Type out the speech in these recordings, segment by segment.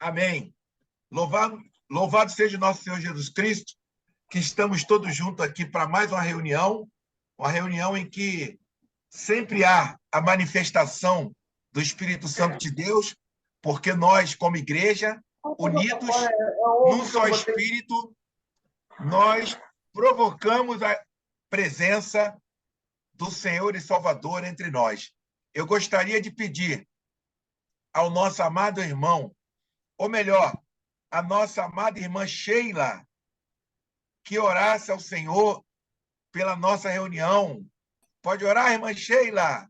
Amém. Louvado seja o nosso Senhor Jesus Cristo, que estamos todos juntos aqui para mais uma reunião em que sempre há a manifestação do Espírito Santo de Deus, porque nós, como igreja, unidos num só Espírito, nós provocamos a presença do Senhor e Salvador entre nós. Eu gostaria de pedir ao nosso amado irmão, ou melhor, a nossa amada irmã Sheila, que orasse ao Senhor pela nossa reunião. Pode orar, irmã Sheila?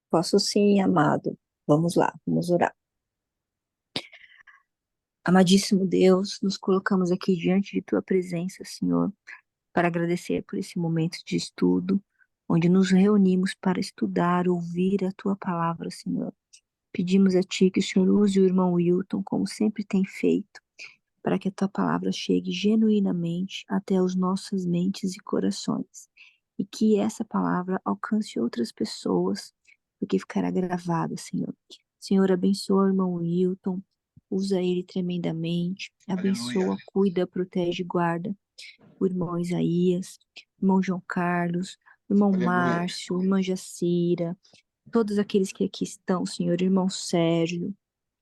Posso sim, amado. Vamos lá, vamos orar. Amadíssimo Deus, nos colocamos aqui diante de tua presença, Senhor, para agradecer por esse momento de estudo, onde nos reunimos para estudar, ouvir a tua palavra, Senhor. Pedimos a ti que o Senhor use o irmão Wilton, como sempre tem feito, para que a tua palavra chegue genuinamente até as nossas mentes e corações, e que essa palavra alcance outras pessoas, porque ficará gravada, Senhor. Senhor, abençoa o irmão Wilton, usa ele tremendamente, Aleluia. abençoa, cuida, protege e guarda o irmão Isaías, o irmão João Carlos, o irmão Aleluia. Márcio, a irmã Jacira, todos aqueles que aqui estão, Senhor, irmão Sérgio,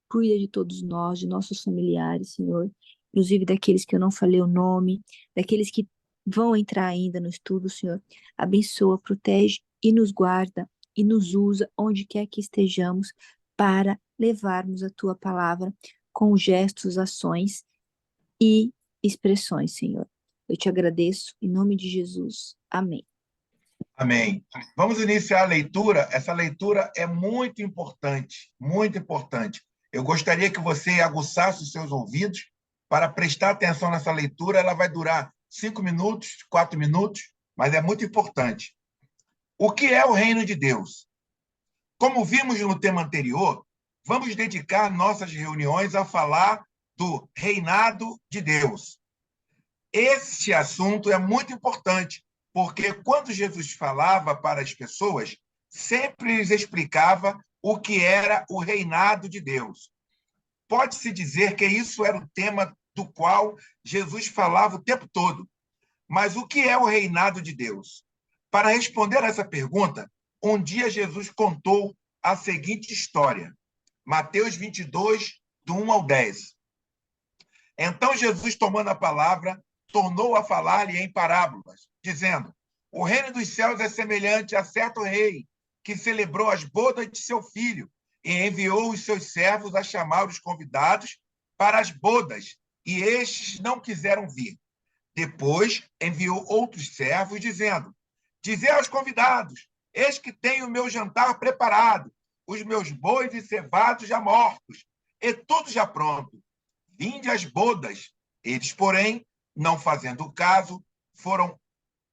cuida de todos nós, de nossos familiares, Senhor, inclusive daqueles que eu não falei o nome, daqueles que vão entrar ainda no estudo, Senhor, abençoa, protege e nos guarda e nos usa onde quer que estejamos para levarmos a tua palavra com gestos, ações e expressões, Senhor. Eu te agradeço em nome de Jesus. Amém. Amém. Vamos iniciar a leitura. Essa leitura é muito importante, muito importante. Eu gostaria que você aguçasse os seus ouvidos para prestar atenção nessa leitura. Ela vai durar 5 minutos, 4 minutos, mas é muito importante. O que é o reino de Deus? Como vimos no tema anterior, vamos dedicar nossas reuniões a falar do reinado de Deus. Este assunto é muito importante, porque quando Jesus falava para as pessoas, sempre lhes explicava o que era o reinado de Deus. Pode-se dizer que isso era o tema do qual Jesus falava o tempo todo. Mas o que é o reinado de Deus? Para responder a essa pergunta, um dia Jesus contou a seguinte história. Mateus 22, do 1 ao 10. Então Jesus, tomando a palavra, tornou a falar-lhe em parábolas, dizendo: o reino dos céus é semelhante a certo rei que celebrou as bodas de seu filho e enviou os seus servos a chamar os convidados para as bodas, e estes não quiseram vir. Depois enviou outros servos, dizendo: dizei aos convidados: eis que tenho o meu jantar preparado, os meus bois e cevados já mortos, e tudo já pronto. Vinde às bodas. Eles, porém, não fazendo caso, foram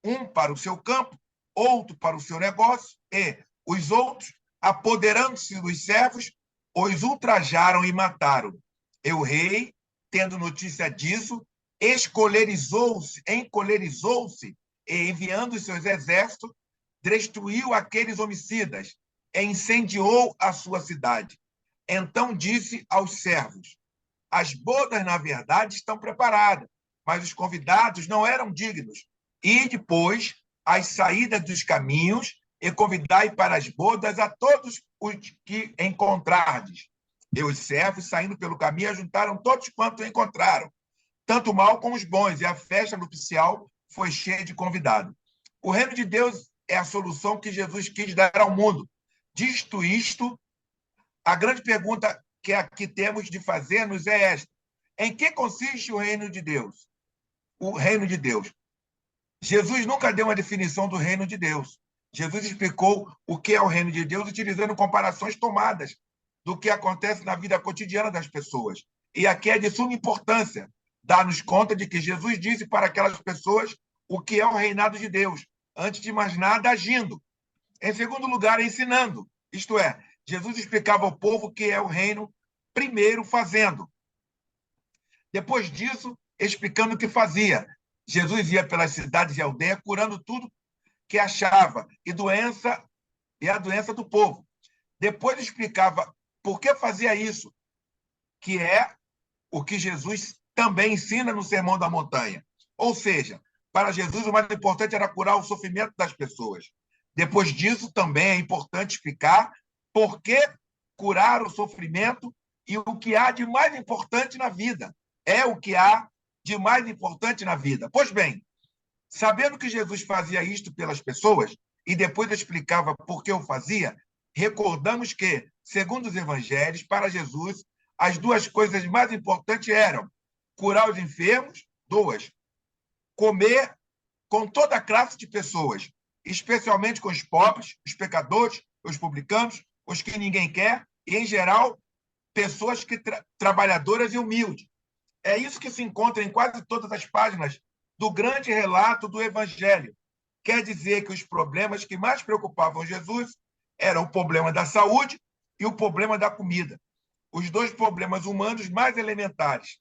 um para o seu campo, outro para o seu negócio, e os outros, apoderando-se dos servos, os ultrajaram e mataram. E o rei, tendo notícia disso, encolerizou-se, e enviando os seus exércitos, destruiu aqueles homicidas e incendiou a sua cidade. Então disse aos servos: as bodas, na verdade, estão preparadas, mas os convidados não eram dignos. E depois, as saídas dos caminhos, e convidai para as bodas a todos os que encontrardes. E os servos, saindo pelo caminho, ajuntaram todos quantos encontraram, tanto mal como os bons, e a festa nupcial foi cheia de convidados. O reino de Deus é a solução que Jesus quis dar ao mundo. Dito isto, a grande pergunta que aqui temos de fazer-nos é esta: em que consiste o reino de Deus? O reino de Deus. Jesus nunca deu uma definição do reino de Deus. Jesus explicou o que é o reino de Deus utilizando comparações tomadas do que acontece na vida cotidiana das pessoas. E aqui é de suma importância dar-nos conta de que Jesus disse para aquelas pessoas o que é o reinado de Deus, antes de mais nada, agindo. Em segundo lugar, ensinando. Isto é, Jesus explicava ao povo o que é o reino, primeiro fazendo. Depois disso, explicando o que fazia. Jesus ia pelas cidades e aldeias curando tudo que achava e a doença do povo. Depois explicava por que fazia isso. que é o que Jesus também ensina no Sermão da Montanha. Ou seja, para Jesus o mais importante era curar o sofrimento das pessoas. Depois disso, também é importante explicar por que curar o sofrimento e o que há de mais importante na vida. É o que há de mais importante na vida. Pois bem, sabendo que Jesus fazia isto pelas pessoas e depois explicava por que o fazia, recordamos que, segundo os evangelhos, para Jesus, as duas coisas mais importantes eram curar os enfermos, duas, comer com toda a classe de pessoas, especialmente com os pobres, os pecadores, os publicanos, os que ninguém quer, e, em geral, pessoas trabalhadoras e humildes. É isso que se encontra em quase todas as páginas do grande relato do Evangelho. Quer dizer que os problemas que mais preocupavam Jesus eram o problema da saúde e o problema da comida. Os dois problemas humanos mais elementares.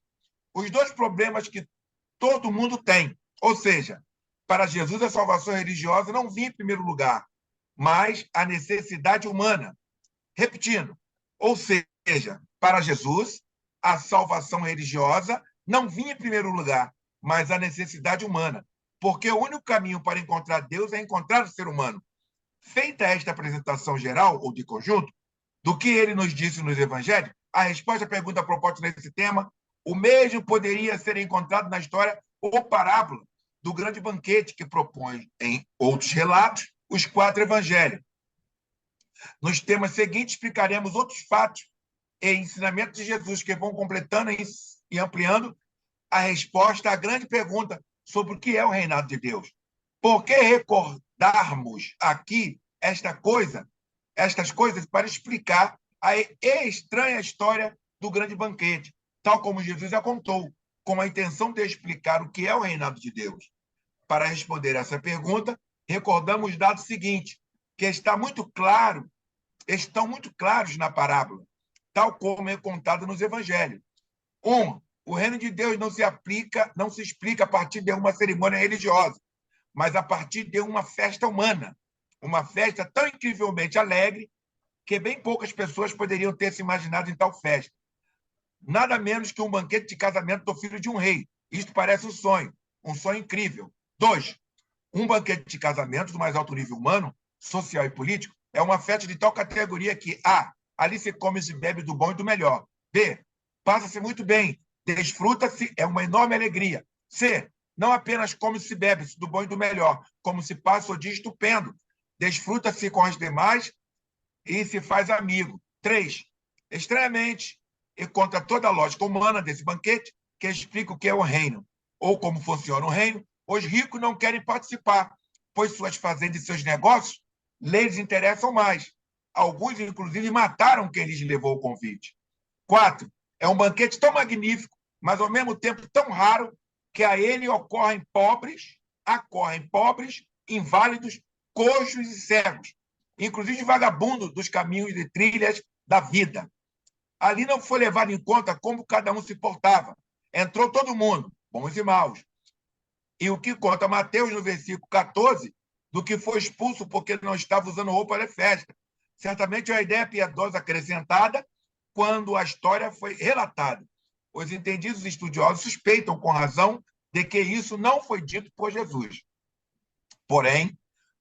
Os dois problemas que todo mundo tem. Ou seja, para Jesus, a salvação religiosa não vinha em primeiro lugar, mas a necessidade humana. Repetindo, ou seja, para Jesus, a salvação religiosa não vinha em primeiro lugar, mas a necessidade humana, porque o único caminho para encontrar Deus é encontrar o ser humano. Feita esta apresentação geral, ou de conjunto, do que ele nos disse nos evangelhos, a resposta à pergunta proposta nesse tema, o mesmo poderia ser encontrado na história ou parábola do grande banquete que propõe, em outros relatos, os 4 evangelhos. Nos temas seguintes, explicaremos outros fatos e ensinamentos de Jesus que vão completando e ampliando a resposta à grande pergunta sobre o que é o reinado de Deus. Por que recordarmos aqui estas coisas para explicar a estranha história do grande banquete, tal como Jesus a contou, com a intenção de explicar o que é o reinado de Deus? Para responder essa pergunta, recordamos os dados seguintes, que estão muito claros na parábola, tal como é contado nos evangelhos. O reino de Deus não se explica a partir de uma cerimônia religiosa, mas a partir de uma festa humana, uma festa tão incrivelmente alegre que bem poucas pessoas poderiam ter se imaginado em tal festa. Nada menos que um banquete de casamento do filho de um rei. Isto parece um sonho incrível. 2. Um banquete de casamento do mais alto nível humano, social e político é uma festa de tal categoria que A. Ali se come e se bebe do bom e do melhor. B. Passa-se muito bem, desfruta-se, é uma enorme alegria. C. Não apenas come-se e se bebe-se do bom e do melhor, como se passa o dia estupendo, desfruta-se com as demais e se faz amigo. 3. Estranhamente, e contra toda a lógica humana desse banquete, que explica o que é o reino, ou como funciona o reino, os ricos não querem participar, pois suas fazendas e seus negócios lhes interessam mais. Alguns, inclusive, mataram quem lhes levou o convite. 4. É um banquete tão magnífico, mas ao mesmo tempo tão raro, que a ele acorrem pobres, inválidos, coxos e cegos, inclusive vagabundos dos caminhos e trilhas da vida. Ali não foi levado em conta como cada um se portava. Entrou todo mundo, bons e maus. E o que conta Mateus no versículo 14, do que foi expulso porque não estava usando roupa de festa. Certamente é uma ideia piedosa acrescentada quando a história foi relatada. Os entendidos estudiosos suspeitam com razão de que isso não foi dito por Jesus. Porém,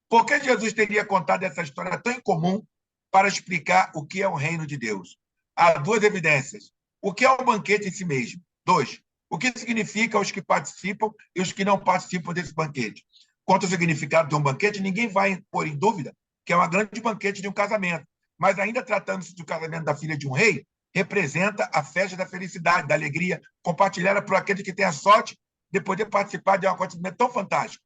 por que Jesus teria contado essa história tão incomum para explicar o que é o reino de Deus? Há 2 evidências. O que é o banquete em si mesmo? 2. O que significa os que participam e os que não participam desse banquete? Quanto ao significado de um banquete, ninguém vai pôr em dúvida que é uma grande banquete de um casamento. Mas ainda tratando-se do casamento da filha de um rei, representa a festa da felicidade, da alegria, compartilhada por aquele que tem a sorte de poder participar de um acontecimento tão fantástico.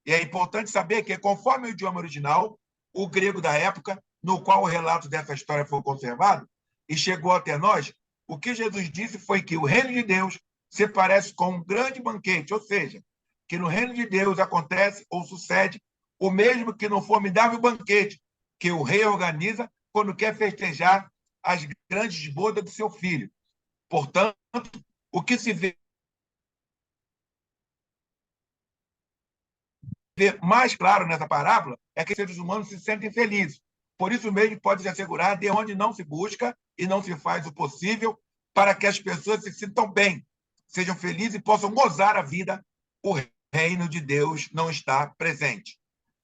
E é importante saber que, conforme o idioma original, o grego da época, no qual o relato dessa história foi conservado e chegou até nós, o que Jesus disse foi que o reino de Deus se parece com um grande banquete, ou seja, que no reino de Deus acontece ou sucede o mesmo que no formidável banquete que o rei organiza quando quer festejar as grandes bodas do seu filho. Portanto, o que se vê mais claro nessa parábola é que os seres humanos se sentem felizes. Por isso mesmo, pode se assegurar de onde não se busca e não se faz o possível para que as pessoas se sintam bem, sejam felizes e possam gozar a vida. O reino de Deus não está presente.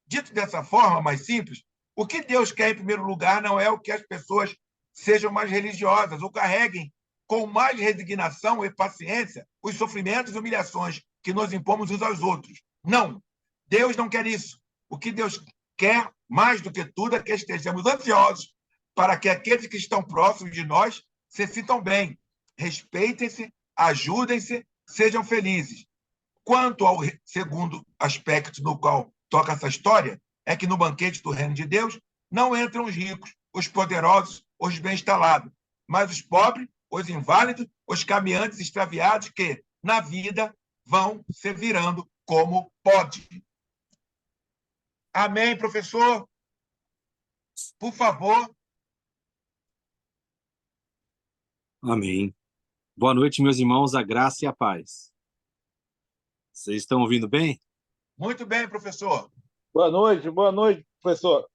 Dito dessa forma mais simples, o que Deus quer em primeiro lugar não é o que as pessoas sejam mais religiosas ou carreguem com mais resignação e paciência os sofrimentos e humilhações que nos impomos uns aos outros. Não, Deus não quer isso. O que Deus quer, mais do que tudo, é que estejamos ansiosos para que aqueles que estão próximos de nós se sintam bem, respeitem-se, ajudem-se, sejam felizes. Quanto ao segundo aspecto no qual toca essa história, é que no banquete do reino de Deus não entram os ricos, os poderosos, os bem instalados, mas os pobres, os inválidos, os caminhantes extraviados que, na vida, vão se virando como pode. Amém, professor? Por favor. Amém. Boa noite, meus irmãos, a graça e a paz. Vocês estão ouvindo bem? Muito bem, professor. Boa noite, professor.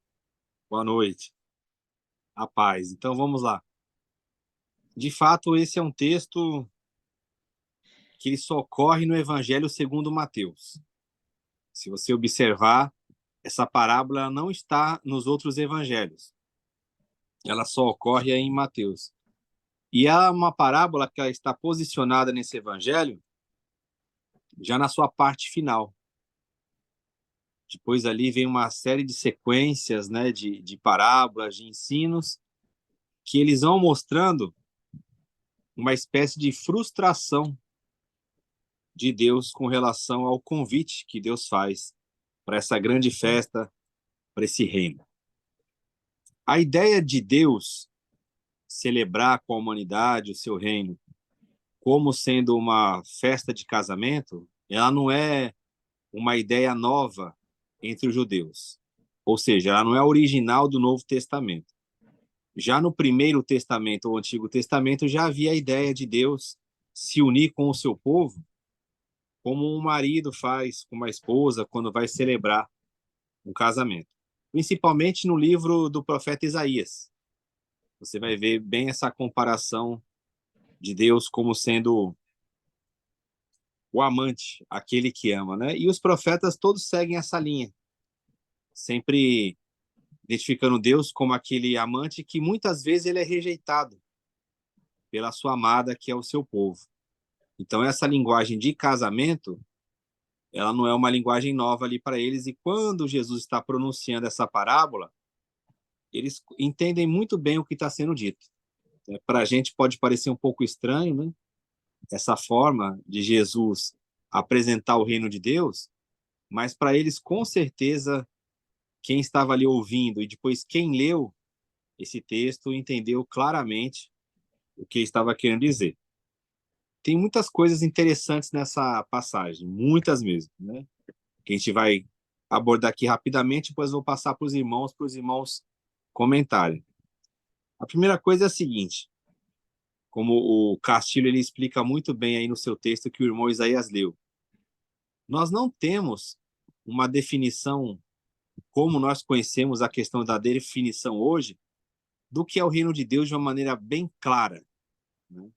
Boa noite. A paz. Então, vamos lá. De fato, esse é um texto que ele só ocorre no Evangelho segundo Mateus. Se você observar, essa parábola não está nos outros evangelhos. Ela só ocorre em Mateus. E há uma parábola que ela está posicionada nesse evangelho já na sua parte final. Depois ali vem uma série de sequências, né, de parábolas, de ensinos, que eles vão mostrando uma espécie de frustração de Deus com relação ao convite que Deus faz para essa grande festa, para esse reino. A ideia de Deus celebrar com a humanidade o seu reino como sendo uma festa de casamento, ela não é uma ideia nova entre os judeus. Ou seja, ela não é original do Novo Testamento. Já no Primeiro Testamento ou Antigo Testamento já havia a ideia de Deus se unir com o seu povo, como um marido faz com uma esposa quando vai celebrar um casamento. Principalmente no livro do profeta Isaías. Você vai ver bem essa comparação de Deus como sendo o amante, aquele que ama, né? E os profetas todos seguem essa linha, sempre identificando Deus como aquele amante que muitas vezes ele é rejeitado pela sua amada, que é o seu povo. Então, essa linguagem de casamento, ela não é uma linguagem nova ali para eles, e quando Jesus está pronunciando essa parábola, eles entendem muito bem o que está sendo dito. Para a gente pode parecer um pouco estranho, né? Essa forma de Jesus apresentar o reino de Deus, mas para eles, com certeza, quem estava ali ouvindo e depois quem leu esse texto entendeu claramente o que ele estava querendo dizer. Tem muitas coisas interessantes nessa passagem, muitas mesmo, né? Que a gente vai abordar aqui rapidamente, depois vou passar para os irmãos comentarem. A primeira coisa é a seguinte, como o Castilho ele explica muito bem aí no seu texto que o irmão Isaías leu. Nós não temos uma definição, como nós conhecemos a questão da definição hoje, do que é o reino de Deus de uma maneira bem clara, né?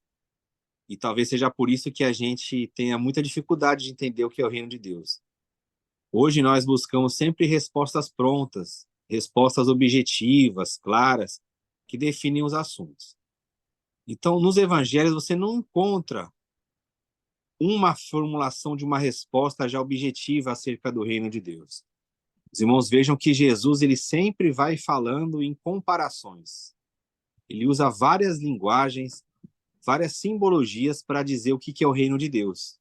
E talvez seja por isso que a gente tenha muita dificuldade de entender o que é o reino de Deus. Hoje nós buscamos sempre respostas prontas, respostas objetivas, claras, que definem os assuntos. Então, nos evangelhos, você não encontra uma formulação de uma resposta já objetiva acerca do reino de Deus. Os irmãos vejam que Jesus ele sempre vai falando em comparações. Ele usa várias linguagens, várias simbologias para dizer o que é o reino de Deus.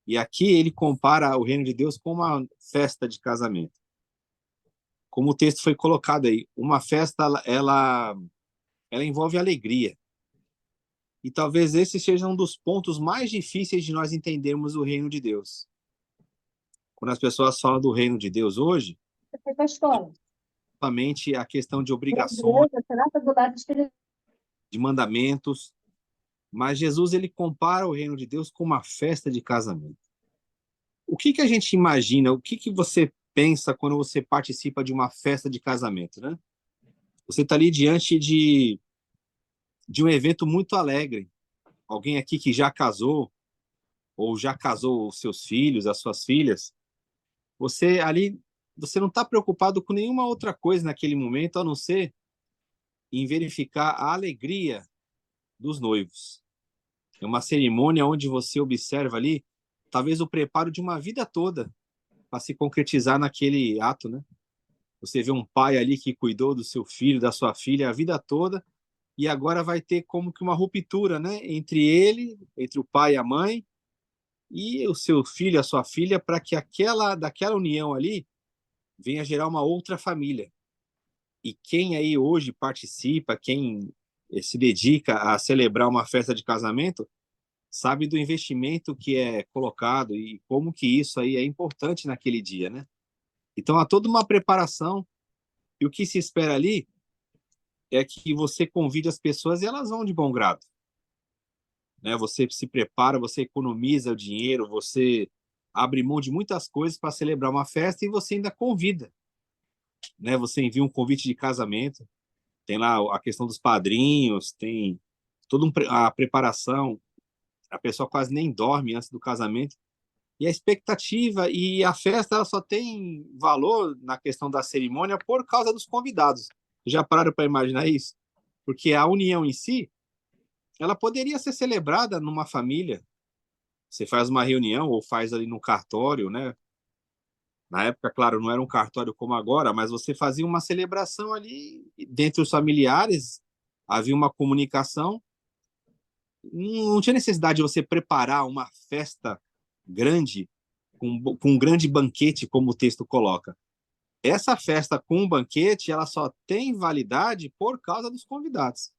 E aqui ele compara o reino de Deus com uma festa de casamento. Como o texto foi colocado aí, uma festa, ela envolve alegria. E talvez esse seja um dos pontos mais difíceis de nós entendermos o reino de Deus. Quando as pessoas falam do reino de Deus hoje, somente a questão de obrigações, de mandamentos, mas Jesus ele compara o reino de Deus com uma festa de casamento. O que a gente imagina, o que você pensa quando você participa de uma festa de casamento, né? Você está ali diante de um evento muito alegre, alguém aqui que já casou, ou já casou os seus filhos, as suas filhas, você ali, você não está preocupado com nenhuma outra coisa naquele momento, a não ser em verificar a alegria dos noivos. É uma cerimônia onde você observa ali, talvez o preparo de uma vida toda para se concretizar naquele ato, né? Você vê um pai ali que cuidou do seu filho, da sua filha a vida toda, e agora vai ter como que uma ruptura, né, entre ele, entre o pai e a mãe, e o seu filho, a sua filha, para que daquela união ali venha gerar uma outra família. E quem aí hoje participa, quem se dedica a celebrar uma festa de casamento, sabe do investimento que é colocado e como que isso aí é importante naquele dia, né? Então há toda uma preparação, e o que se espera ali é que você convide as pessoas e elas vão de bom grado, né? Você se prepara, você economiza o dinheiro, você abre mão de muitas coisas para celebrar uma festa e você ainda convida, né? Você envia um convite de casamento, tem lá a questão dos padrinhos, tem toda a preparação, a pessoa quase nem dorme antes do casamento, e a expectativa e a festa ela só tem valor na questão da cerimônia por causa dos convidados. Já pararam para imaginar isso? Porque a união em si, ela poderia ser celebrada numa família. Você faz uma reunião ou faz ali no cartório, né? Na época, claro, não era um cartório como agora, mas você fazia uma celebração ali dentre os familiares, havia uma comunicação. Não tinha necessidade de você preparar uma festa grande, com um grande banquete, como o texto coloca. Essa festa com um banquete, ela só tem validade por causa dos convidados.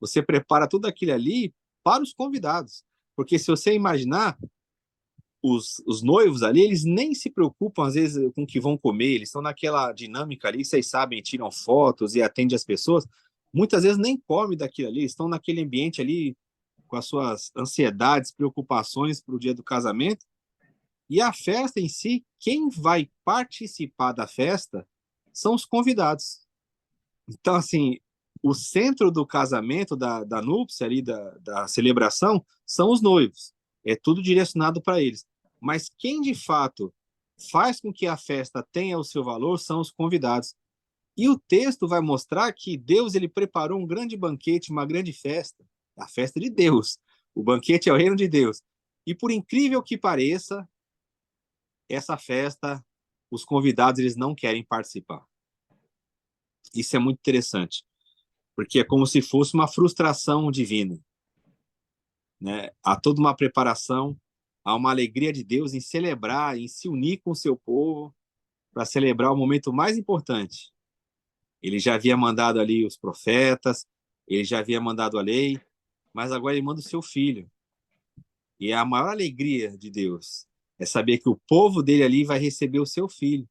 Você prepara tudo aquilo ali para os convidados. Porque se você imaginar, os noivos ali, eles nem se preocupam, às vezes, com o que vão comer, eles estão naquela dinâmica ali, vocês sabem, tiram fotos e atendem as pessoas, muitas vezes nem comem daquilo ali, estão naquele ambiente ali com as suas ansiedades, preocupações para o dia do casamento, e a festa em si, quem vai participar da festa são os convidados. Então, assim, o centro do casamento, da núpcia ali, da celebração, são os noivos. É tudo direcionado para eles. Mas quem, de fato, faz com que a festa tenha o seu valor são os convidados. E o texto vai mostrar que Deus ele preparou um grande banquete, uma grande festa, a festa de Deus. O banquete é o reino de Deus. E por incrível que pareça, essa festa, os convidados eles não querem participar. Isso é muito interessante, porque é como se fosse uma frustração divina, né? Há toda uma preparação, há uma alegria de Deus em celebrar, em se unir com o seu povo para celebrar o momento mais importante. Ele já havia mandado ali os profetas, ele já havia mandado a lei, mas agora ele manda o seu filho. E a maior alegria de Deus é saber que o povo dele ali vai receber o seu filho.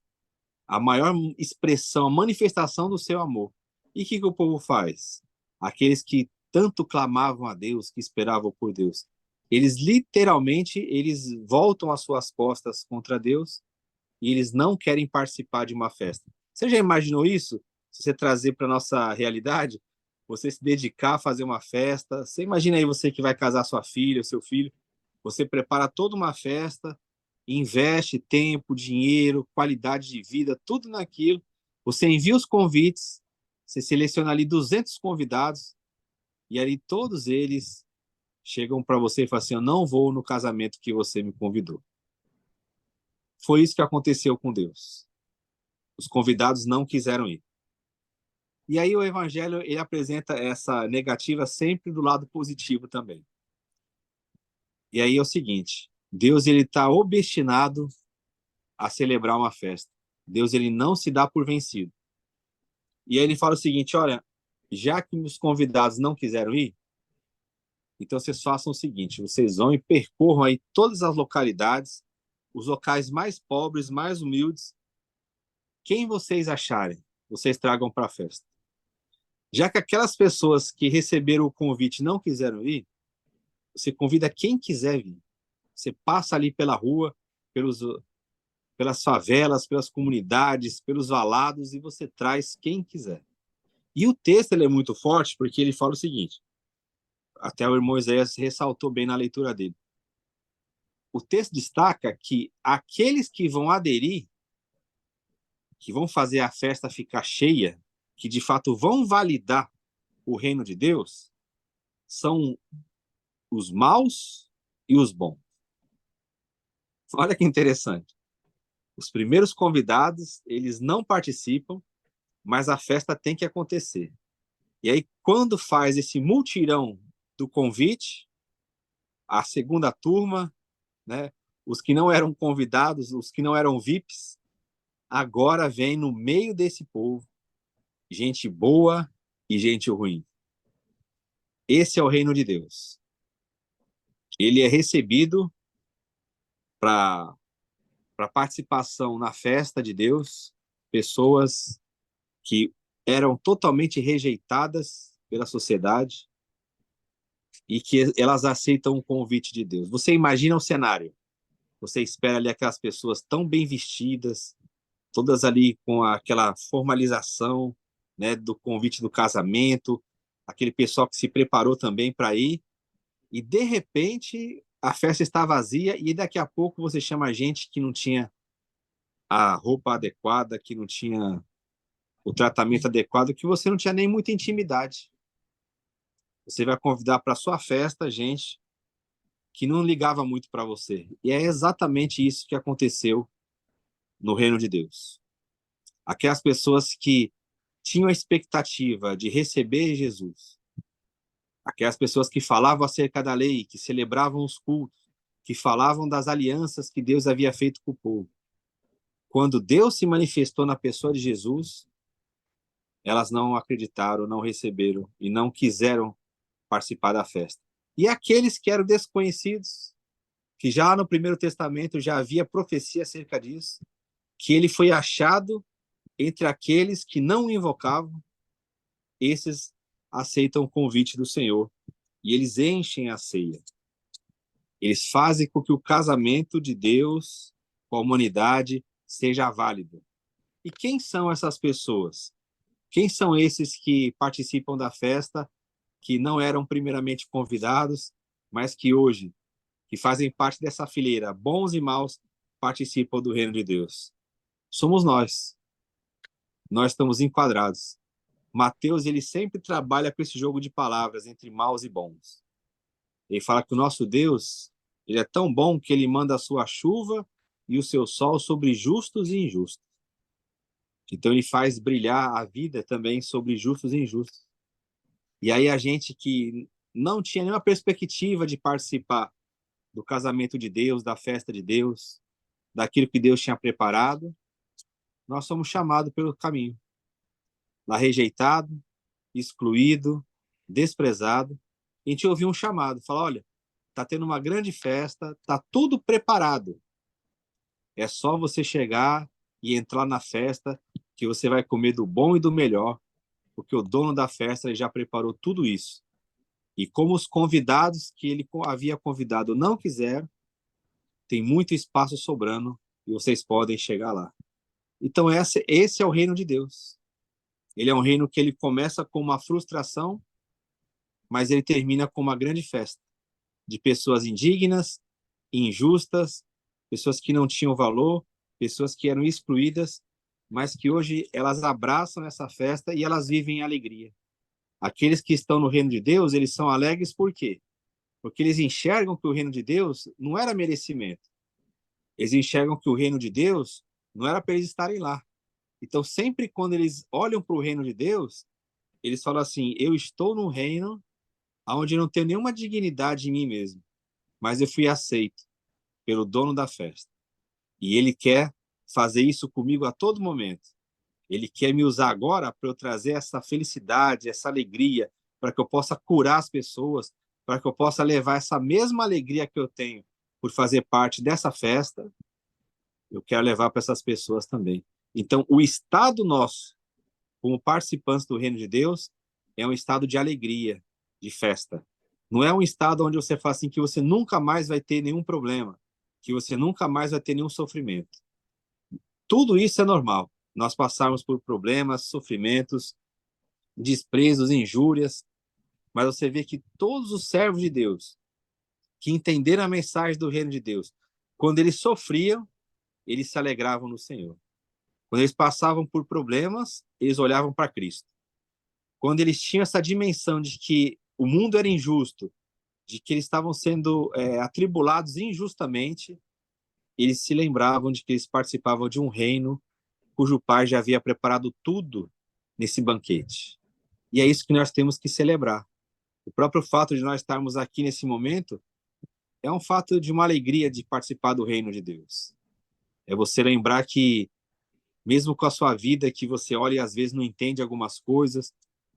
A maior expressão, a manifestação do seu amor. E o que o povo faz? Aqueles que tanto clamavam a Deus, que esperavam por Deus, eles literalmente, eles voltam as suas costas contra Deus e eles não querem participar de uma festa. Você já imaginou isso? Se você trazer para a nossa realidade, você se dedicar a fazer uma festa, você imagina aí você que vai casar sua filha, seu filho, você prepara toda uma festa, investe tempo, dinheiro, qualidade de vida, tudo naquilo, você envia os convites, você seleciona ali 200 convidados, e ali todos eles chegam para você e falam assim, eu não vou no casamento que você me convidou. Foi isso que aconteceu com Deus. Os convidados não quiseram ir. E aí o evangelho ele apresenta essa negativa sempre do lado positivo também. E aí é o seguinte, Deus ele está obstinado a celebrar uma festa. Deus ele não se dá por vencido. E aí ele fala o seguinte, olha, já que os convidados não quiseram ir, então vocês façam o seguinte, vocês vão e percorram aí todas as localidades, os locais mais pobres, mais humildes, quem vocês acharem, vocês tragam para a festa. Já que aquelas pessoas que receberam o convite não quiseram ir, você convida quem quiser vir. Você passa ali pela rua, pelas favelas, pelas comunidades, pelos valados, e você traz quem quiser. E o texto ele é muito forte porque ele fala o seguinte, até o irmão Isaías ressaltou bem na leitura dele. O texto destaca que aqueles que vão aderir, que vão fazer a festa ficar cheia, que de fato vão validar o reino de Deus, são os maus e os bons. Olha que interessante. Os primeiros convidados, eles não participam, mas a festa tem que acontecer. E aí, quando faz esse multirão do convite, a segunda turma, né, os que não eram convidados, os que não eram VIPs, agora vem no meio desse povo gente boa e gente ruim. Esse é o reino de Deus. Ele é recebido para participação na festa de Deus, pessoas que eram totalmente rejeitadas pela sociedade e que elas aceitam o convite de Deus. Você imagina o cenário. Você espera ali aquelas pessoas tão bem vestidas, todas ali com aquela formalização, né, do convite do casamento, aquele pessoal que se preparou também para ir, e de repente a festa está vazia e daqui a pouco você chama gente que não tinha a roupa adequada, que não tinha o tratamento adequado, que você não tinha nem muita intimidade. Você vai convidar para sua festa gente que não ligava muito para você. E é exatamente isso que aconteceu no reino de Deus. Aquelas pessoas que tinham a expectativa de receber Jesus, aquelas pessoas que falavam acerca da lei, que celebravam os cultos, que falavam das alianças que Deus havia feito com o povo. Quando Deus se manifestou na pessoa de Jesus, elas não acreditaram, não receberam e não quiseram participar da festa. E aqueles que eram desconhecidos, que já no Primeiro Testamento já havia profecia acerca disso, que ele foi achado entre aqueles que não o invocavam, esses aceitam o convite do Senhor e eles enchem a ceia. Eles fazem com que o casamento de Deus com a humanidade seja válido. E quem são essas pessoas? Quem são esses que participam da festa, que não eram primeiramente convidados, mas que hoje, que fazem parte dessa fileira, bons e maus, participam do reino de Deus? Somos nós. Nós estamos enquadrados. Mateus, ele sempre trabalha com esse jogo de palavras entre maus e bons. Ele fala que o nosso Deus, ele é tão bom que ele manda a sua chuva e o seu sol sobre justos e injustos. Então ele faz brilhar a vida também sobre justos e injustos. E aí a gente que não tinha nenhuma perspectiva de participar do casamento de Deus, da festa de Deus, daquilo que Deus tinha preparado, nós somos chamados pelo caminho. Lá rejeitado, excluído, desprezado, a gente ouviu um chamado, fala, olha, está tendo uma grande festa, está tudo preparado. É só você chegar e entrar na festa que você vai comer do bom e do melhor, porque o dono da festa ele já preparou tudo isso. E como os convidados que ele havia convidado não quiseram, tem muito espaço sobrando e vocês podem chegar lá. Então esse é o reino de Deus. Ele é um reino que ele começa com uma frustração, mas ele termina com uma grande festa de pessoas indignas, injustas, pessoas que não tinham valor, pessoas que eram excluídas, mas que hoje elas abraçam essa festa e elas vivem em alegria. Aqueles que estão no reino de Deus, eles são alegres por quê? Porque eles enxergam que o reino de Deus não era merecimento. Eles enxergam que o reino de Deus não era para eles estarem lá. Então, sempre quando eles olham para o reino de Deus, eles falam assim, eu estou num reino onde não tenho nenhuma dignidade em mim mesmo, mas eu fui aceito pelo dono da festa. E ele quer fazer isso comigo a todo momento. Ele quer me usar agora para eu trazer essa felicidade, essa alegria, para que eu possa curar as pessoas, para que eu possa levar essa mesma alegria que eu tenho por fazer parte dessa festa, eu quero levar para essas pessoas também. Então, o estado nosso, como participantes do reino de Deus, é um estado de alegria, de festa. Não é um estado onde você fala assim que você nunca mais vai ter nenhum problema, que você nunca mais vai ter nenhum sofrimento. Tudo isso é normal. Nós passarmos por problemas, sofrimentos, desprezos, injúrias, mas você vê que todos os servos de Deus que entenderam a mensagem do reino de Deus, quando eles sofriam, eles se alegravam no Senhor. Quando eles passavam por problemas, eles olhavam para Cristo. Quando eles tinham essa dimensão de que o mundo era injusto, de que eles estavam sendo atribulados injustamente, eles se lembravam de que eles participavam de um reino cujo Pai já havia preparado tudo nesse banquete. E é isso que nós temos que celebrar. O próprio fato de nós estarmos aqui nesse momento é um fato de uma alegria de participar do reino de Deus. É você lembrar que, mesmo com a sua vida, que você olha e às vezes não entende algumas coisas,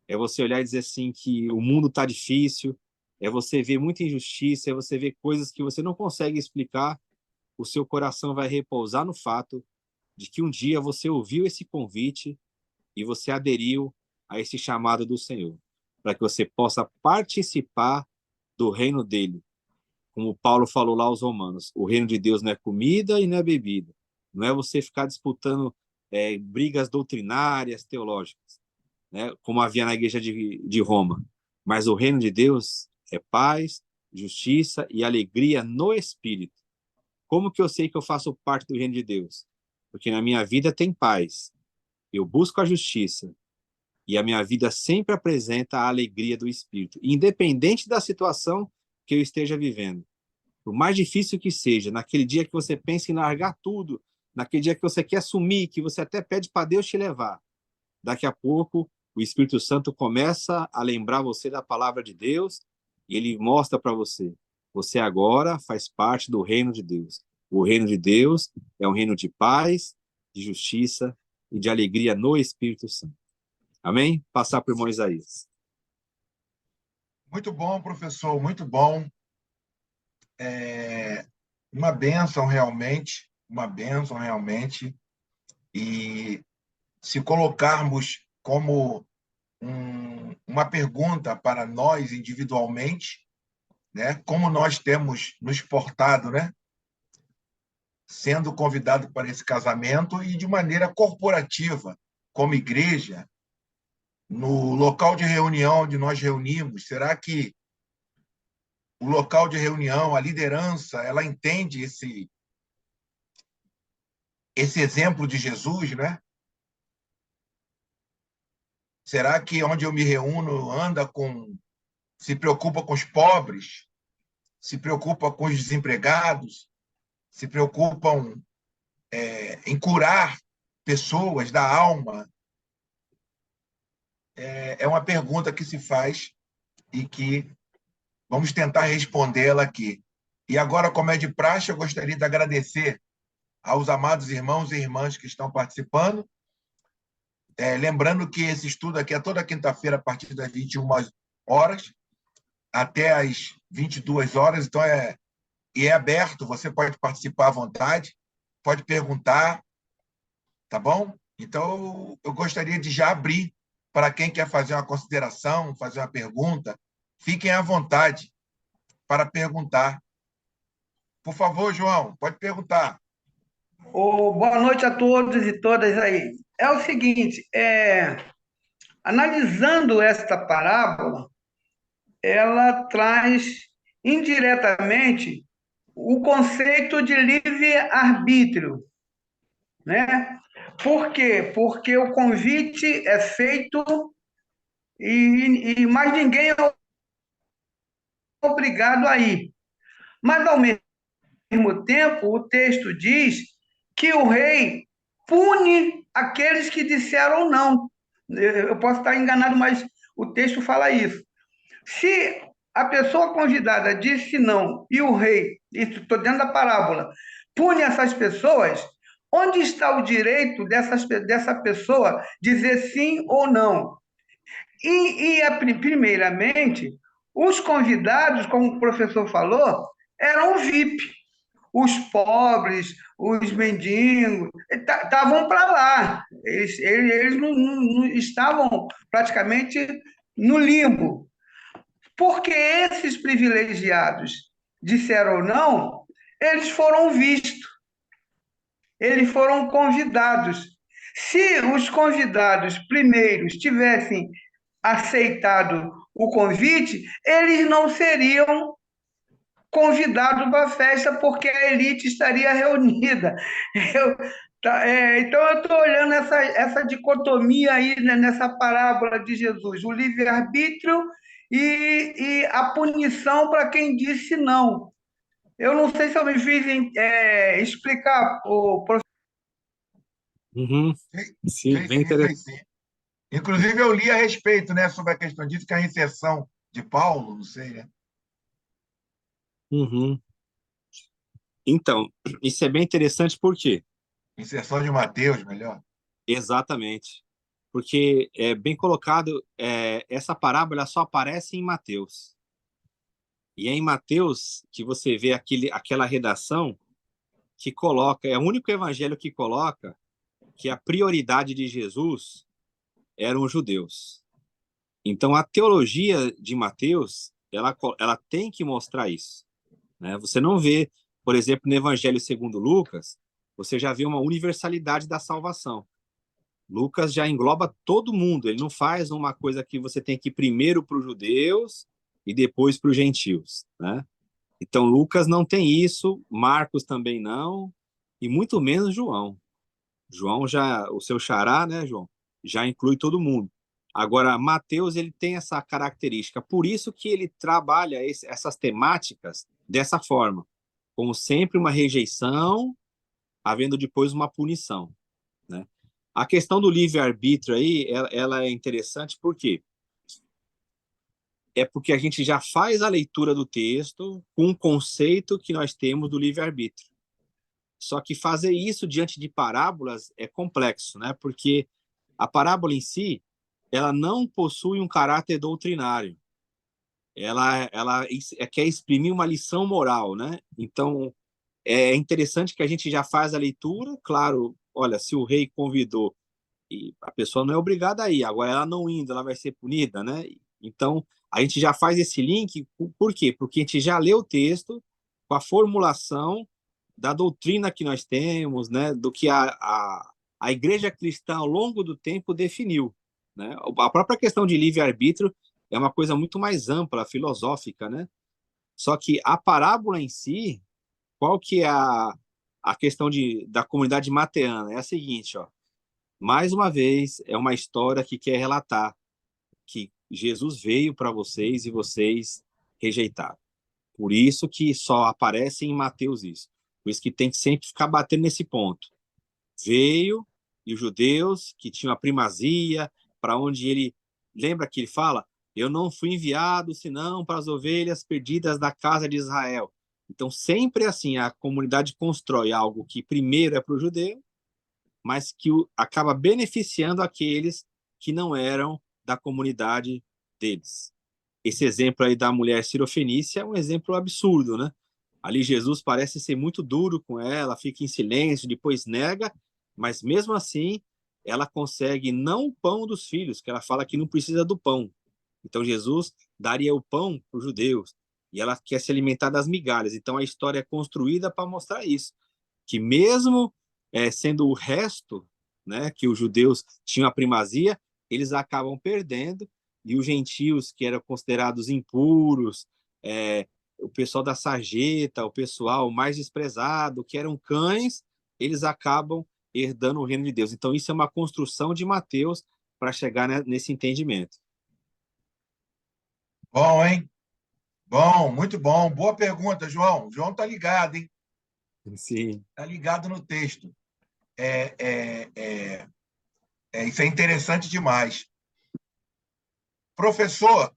é você olhar e dizer assim que o mundo está difícil, é você ver muita injustiça, é você ver coisas que você não consegue explicar, o seu coração vai repousar no fato de que um dia você ouviu esse convite e você aderiu a esse chamado do Senhor, para que você possa participar do reino dele. Como Paulo falou lá aos Romanos, o reino de Deus não é comida e não é bebida. Não é você ficar disputando brigas doutrinárias, teológicas, né, como havia na igreja de Roma. Mas o reino de Deus é paz, justiça e alegria no Espírito. Como que eu sei que eu faço parte do reino de Deus? Porque na minha vida tem paz, eu busco a justiça, e a minha vida sempre apresenta a alegria do Espírito, independente da situação que eu esteja vivendo. Por mais difícil que seja, naquele dia que você pensa em largar tudo, naquele dia que você quer sumir, que você até pede para Deus te levar, daqui a pouco o Espírito Santo começa a lembrar você da palavra de Deus e ele mostra para você, você agora faz parte do reino de Deus. O reino de Deus é um reino de paz, de justiça e de alegria no Espírito Santo. Amém? Passar para o irmão Isaías. Muito bom, professor, muito bom. Uma bênção realmente, uma bênção realmente. E se colocarmos como uma pergunta para nós individualmente, né? Como nós temos nos portado, né? Sendo convidado para esse casamento e de maneira corporativa, como igreja, no local de reunião onde nós reunimos, será que o local de reunião, a liderança, ela entende esse exemplo de Jesus, né? Será que onde eu me reúno se preocupa com os pobres, se preocupa com os desempregados, se preocupam em curar pessoas da alma? É uma pergunta que se faz e que vamos tentar respondê-la aqui. E agora, como é de praxe, eu gostaria de agradecer aos amados irmãos e irmãs que estão participando. Lembrando que esse estudo aqui é toda quinta-feira, a partir das 21 horas, até às 22 horas. Então, é aberto, você pode participar à vontade, pode perguntar, tá bom? Então, eu gostaria de já abrir para quem quer fazer uma consideração, fazer uma pergunta. Fiquem à vontade para perguntar. Por favor, João, pode perguntar. Boa noite a todos e todas aí. É o seguinte, analisando esta parábola, ela traz indiretamente o conceito de livre-arbítrio, né? Por quê? Porque o convite é feito e mais ninguém é obrigado a ir. Mas, ao mesmo tempo, o texto diz que o rei pune aqueles que disseram não. Eu posso estar enganado, mas o texto fala isso. Se a pessoa convidada disse não e o rei, estou dentro da parábola, pune essas pessoas, onde está o direito dessa pessoa dizer sim ou não? Primeiramente, os convidados, como o professor falou, eram VIP. Os pobres, os mendigos, estavam para lá. Eles não estavam praticamente no limbo. Porque esses privilegiados disseram não, eles foram vistos, eles foram convidados. Se os convidados primeiros tivessem aceitado o convite, eles não seriam convidados para a festa porque a elite estaria reunida. Eu, então, eu estou olhando essa dicotomia aí, né, nessa parábola de Jesus, o livre-arbítrio e a punição para quem disse não. Eu não sei se eu me fiz explicar, o professor. Uhum. Sim, Fez bem sim, interessante. fez sim. Inclusive, eu li a respeito, né, sobre a questão disso, que a inserção de Paulo, não sei, né? Uhum. Então, isso é bem interessante por quê? Inserção de Mateus, melhor. Exatamente. Porque é bem colocado, essa parábola ela só aparece em Mateus. E é em Mateus que você vê aquela redação que coloca, é o único evangelho que coloca que a prioridade de Jesus eram os judeus. Então, a teologia de Mateus, ela tem que mostrar isso, né? Você não vê, por exemplo, no Evangelho segundo Lucas, você já vê uma universalidade da salvação. Lucas já engloba todo mundo, ele não faz uma coisa que você tem que ir primeiro para os judeus e depois para os gentios, né? Então, Lucas não tem isso, Marcos também não, e muito menos João. João já, o seu xará, né, João, já inclui todo mundo. Agora, Mateus, ele tem essa característica, por isso que ele trabalha essas temáticas dessa forma, como sempre uma rejeição, havendo depois uma punição, né? A questão do livre-arbítrio aí, ela é interessante por quê? É porque a gente já faz a leitura do texto com o conceito que nós temos do livre-arbítrio. Só que fazer isso diante de parábolas é complexo, né? Porque a parábola em si, ela não possui um caráter doutrinário. Ela quer exprimir uma lição moral, né? Então, é interessante que a gente já faz a leitura, claro, olha, se o rei convidou e a pessoa não é obrigada a ir, agora ela não indo, ela vai ser punida, né? Então, a gente já faz esse link, por quê? Porque a gente já lê o texto com a formulação da doutrina que nós temos, né? Do que a igreja cristã ao longo do tempo definiu, né? A própria questão de livre-arbítrio é uma coisa muito mais ampla, filosófica, né? Só que a parábola em si, qual que é a questão da comunidade mateana? É a seguinte, ó. Mais uma vez, é uma história que quer relatar que Jesus veio para vocês e vocês rejeitaram. Por isso que só aparece em Mateus isso. Por isso que tem que sempre ficar batendo nesse ponto. Veio e os judeus que tinham a primazia, para onde ele... Lembra que ele fala? Eu não fui enviado senão para as ovelhas perdidas da casa de Israel. Então, sempre assim, a comunidade constrói algo que primeiro é para o judeu, mas que acaba beneficiando aqueles que não eram da comunidade deles. Esse exemplo aí da mulher cirofenícia é um exemplo absurdo, né? Ali Jesus parece ser muito duro com ela, fica em silêncio, depois nega, mas mesmo assim ela consegue não o pão dos filhos, que ela fala que não precisa do pão. Então Jesus daria o pão para os judeus e ela quer se alimentar das migalhas. Então a história é construída para mostrar isso, que mesmo sendo o resto, né, que os judeus tinham a primazia, eles acabam perdendo e os gentios que eram considerados impuros, o pessoal da sarjeta, o pessoal mais desprezado, que eram cães, eles acabam herdando o reino de Deus. Então isso é uma construção de Mateus para chegar nesse entendimento. Bom, hein? Bom, muito bom. Boa pergunta, João. João tá ligado, hein? Sim. Tá ligado no texto. Isso é interessante demais. Professor,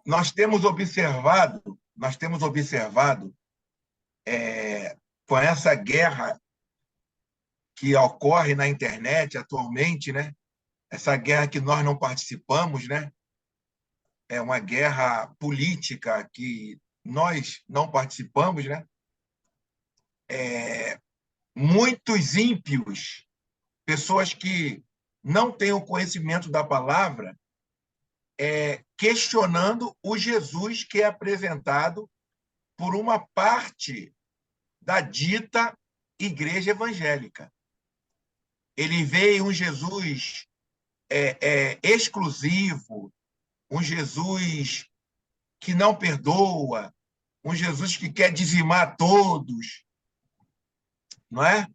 nós temos observado com essa guerra que ocorre na internet atualmente, né? Essa guerra que nós não participamos, né? É uma guerra política que nós não participamos, né? Muitos ímpios, pessoas que não têm o conhecimento da palavra, questionando o Jesus que é apresentado por uma parte da dita igreja evangélica. Ele vê um Jesus exclusivo, um Jesus que não perdoa, um Jesus que quer dizimar todos, não é?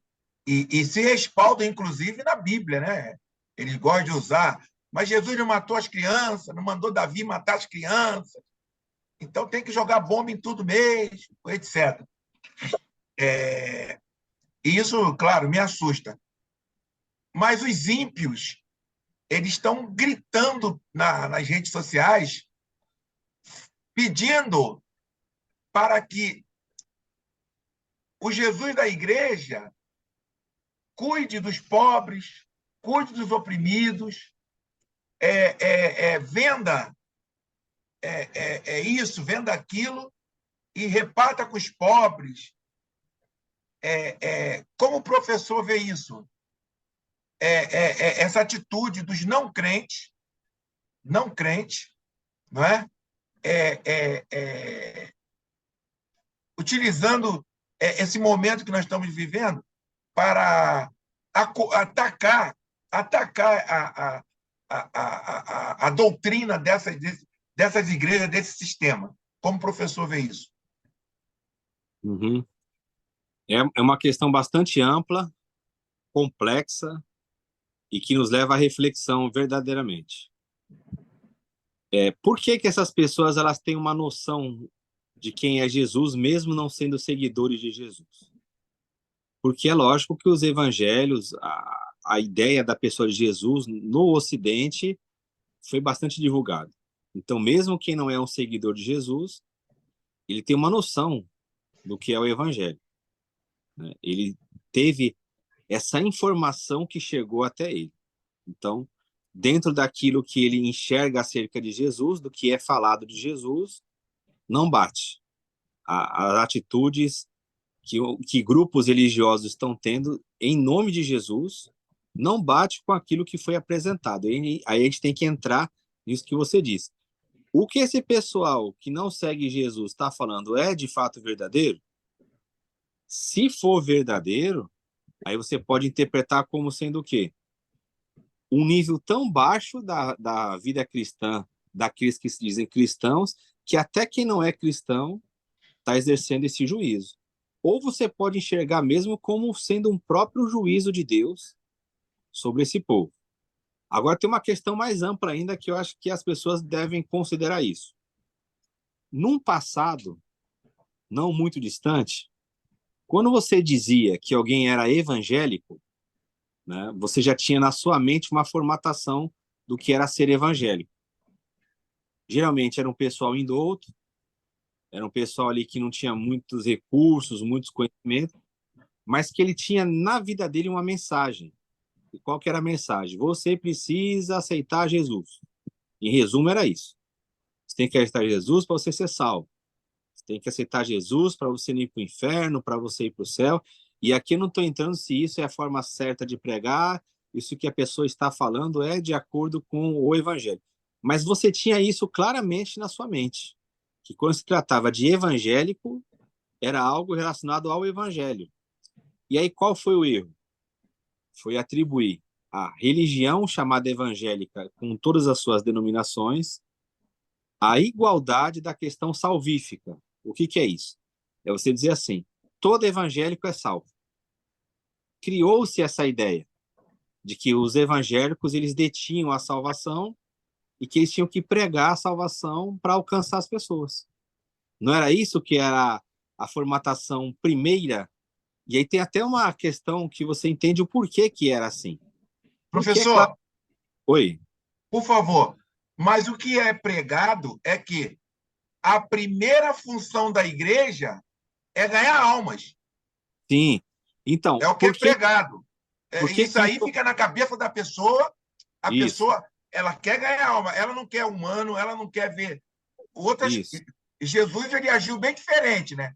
E se respalda, inclusive, na Bíblia, né? Eles gostam de usar. Mas Jesus não matou as crianças, não mandou Davi matar as crianças. Então tem que jogar bomba em tudo mesmo, etc. E isso, claro, me assusta. Mas os ímpios, eles estão gritando nas redes sociais, pedindo para que o Jesus da igreja cuide dos pobres, cuide dos oprimidos, venda isso, venda aquilo e reparta com os pobres. Como o professor vê isso? Essa atitude dos não crentes, não é? Utilizando esse momento que nós estamos vivendo para atacar a doutrina dessas igrejas, desse sistema. Como o professor vê isso? Uhum. É uma questão bastante ampla, complexa e que nos leva à reflexão verdadeiramente. Por que essas pessoas elas têm uma noção de quem é Jesus, mesmo não sendo seguidores de Jesus? Porque é lógico que os evangelhos, a ideia da pessoa de Jesus no Ocidente foi bastante divulgada. Então, mesmo quem não é um seguidor de Jesus, ele tem uma noção do que é o evangelho, né? Ele teve essa informação que chegou até ele. Então, dentro daquilo que ele enxerga acerca de Jesus, do que é falado de Jesus, não bate. As atitudes que grupos religiosos estão tendo em nome de Jesus não bate com aquilo que foi apresentado. Aí a gente tem que entrar nisso que você disse. O que esse pessoal que não segue Jesus está falando é de fato verdadeiro? Se for verdadeiro, aí você pode interpretar como sendo o quê? Um nível tão baixo da vida cristã, daqueles que se dizem cristãos, que até quem não é cristão está exercendo esse juízo. Ou você pode enxergar mesmo como sendo um próprio juízo de Deus sobre esse povo. Agora tem uma questão mais ampla ainda que eu acho que as pessoas devem considerar isso. Num passado não muito distante, quando você dizia que alguém era evangélico, né, você já tinha na sua mente uma formatação do que era ser evangélico. Geralmente era um pessoal indouto, era um pessoal ali que não tinha muitos recursos, muitos conhecimentos, mas que ele tinha na vida dele uma mensagem. E qual que era a mensagem? Você precisa aceitar Jesus. Em resumo, era isso. Você tem que aceitar Jesus para você ser salvo. Você tem que aceitar Jesus para você não ir para o inferno, para você ir para o céu. E aqui eu não estou entrando se isso é a forma certa de pregar, isso que a pessoa está falando é de acordo com o evangelho. Mas você tinha isso claramente na sua mente, que quando se tratava de evangélico, era algo relacionado ao evangelho. E aí qual foi o erro? Foi atribuir a religião chamada evangélica, com todas as suas denominações, a igualdade da questão salvífica. O que é isso? É você dizer assim, todo evangélico é salvo. Criou-se essa ideia de que os evangélicos eles detinham a salvação e que eles tinham que pregar a salvação para alcançar as pessoas. Não era isso que era a formatação primeira? E aí tem até uma questão que você entende o porquê que era assim. Professor, claro... Oi. Por favor, mas o que é pregado é que a primeira função da igreja é ganhar almas. Sim. Então, é o que é pregado. Isso aí que... fica na cabeça da pessoa. A isso. Pessoa, ela quer ganhar alma, ela não quer humano, ela não quer ver outras. Isso. Jesus ele agiu bem diferente, né?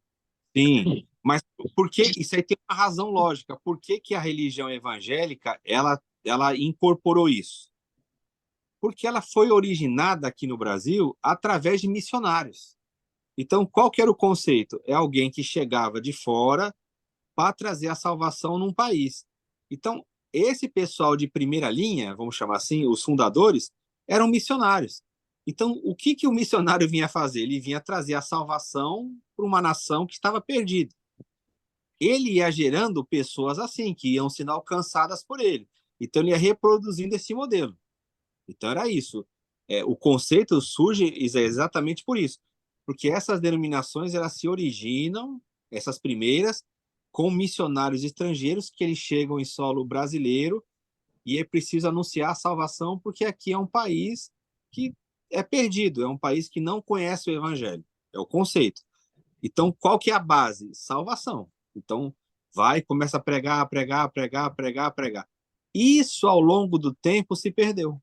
Sim. Mas por que isso aí tem uma razão lógica? Por que a religião evangélica ela incorporou isso? Porque ela foi originada aqui no Brasil através de missionários. Então, qual que era o conceito? É alguém que chegava de fora para trazer a salvação num país. Então, esse pessoal de primeira linha, vamos chamar assim, os fundadores, eram missionários. Então, o que o missionário vinha fazer? Ele vinha trazer a salvação para uma nação que estava perdida. Ele ia gerando pessoas assim, que iam sendo alcançadas por ele. Então, ele ia reproduzindo esse modelo. Então, era isso. O conceito surge exatamente por isso. Porque essas denominações, elas se originam, essas primeiras, com missionários estrangeiros que eles chegam em solo brasileiro e é preciso anunciar a salvação, porque aqui é um país que é perdido, é um país que não conhece o evangelho. É o conceito. Então, qual que é a base? Salvação. Então, vai, começa a pregar, pregar, pregar, pregar, pregar. Isso, ao longo do tempo, se perdeu,